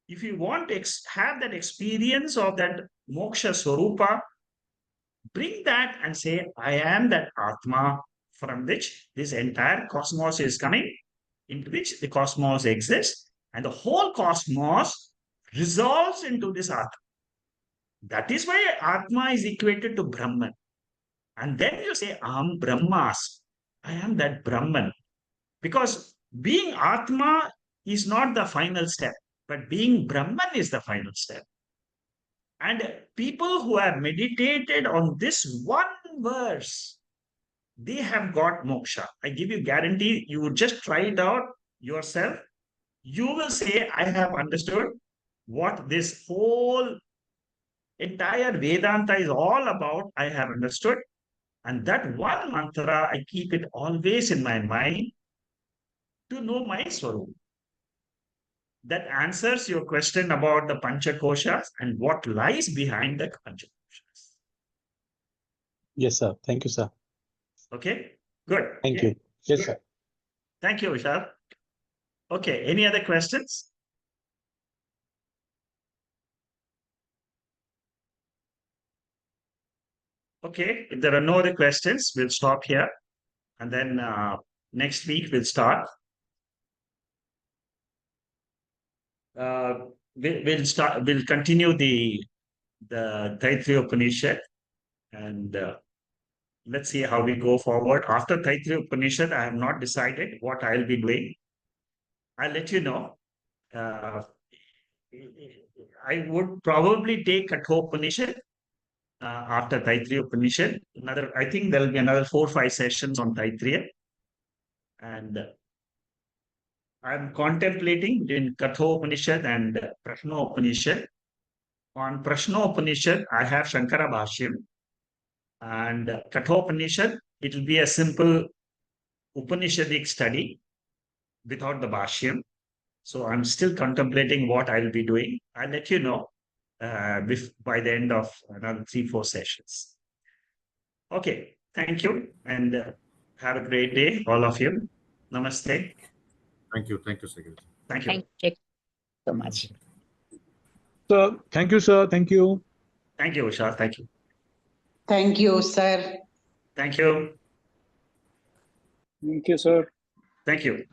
if you want to have that experience of that moksha swarupa, bring that and say, I am that Atma from which this entire cosmos is coming, into which the cosmos exists, and the whole cosmos resolves into this Atma. That is why Atma is equated to Brahman. And then you say, Aham Brahmas. I am that Brahman. Because being Atma is not the final step, but being Brahman is the final step. And people who have meditated on this one verse, they have got moksha. I give you guarantee, you would just try it out yourself. You will say, I have understood what this whole entire Vedanta is all about. I have understood. And that one mantra, I keep it always in my mind to know my Swarup. That answers your question about the Panchakoshas and what lies behind the Panchakoshas. Yes, sir. Thank you, sir. Okay, good. Thank you. Yes, sir. Thank you, Vishal. Okay, any other questions? Okay, if there are no other questions, we'll stop here. And then next week we'll start. We'll continue the Taittriya Upanishad, and let's see how we go forward. After Taittriya Upanishad, I have not decided what I'll be doing. I'll let you know. I would probably take Kathopanishad after Taittriya Upanishad. I think there'll be another 4 or 5 sessions on Taittriya. And I'm contemplating between Kathopanishad and Prashnopanishad. On Prashnopanishad, I have Shankara Bashyam. And Kathopanishad, it will be a simple Upanishadic study without the Bashyam. So I'm still contemplating what I'll be doing. I'll let you know by the end of another 3 or 4 sessions. Okay, thank you, and have a great day, all of you. Namaste. Thank you, Secretary. Thank you. Thank you so much. Sir, thank you, sir. Thank you. Thank you, Vishal. Thank you. Thank you, sir. Thank you. Thank you, sir. Thank you.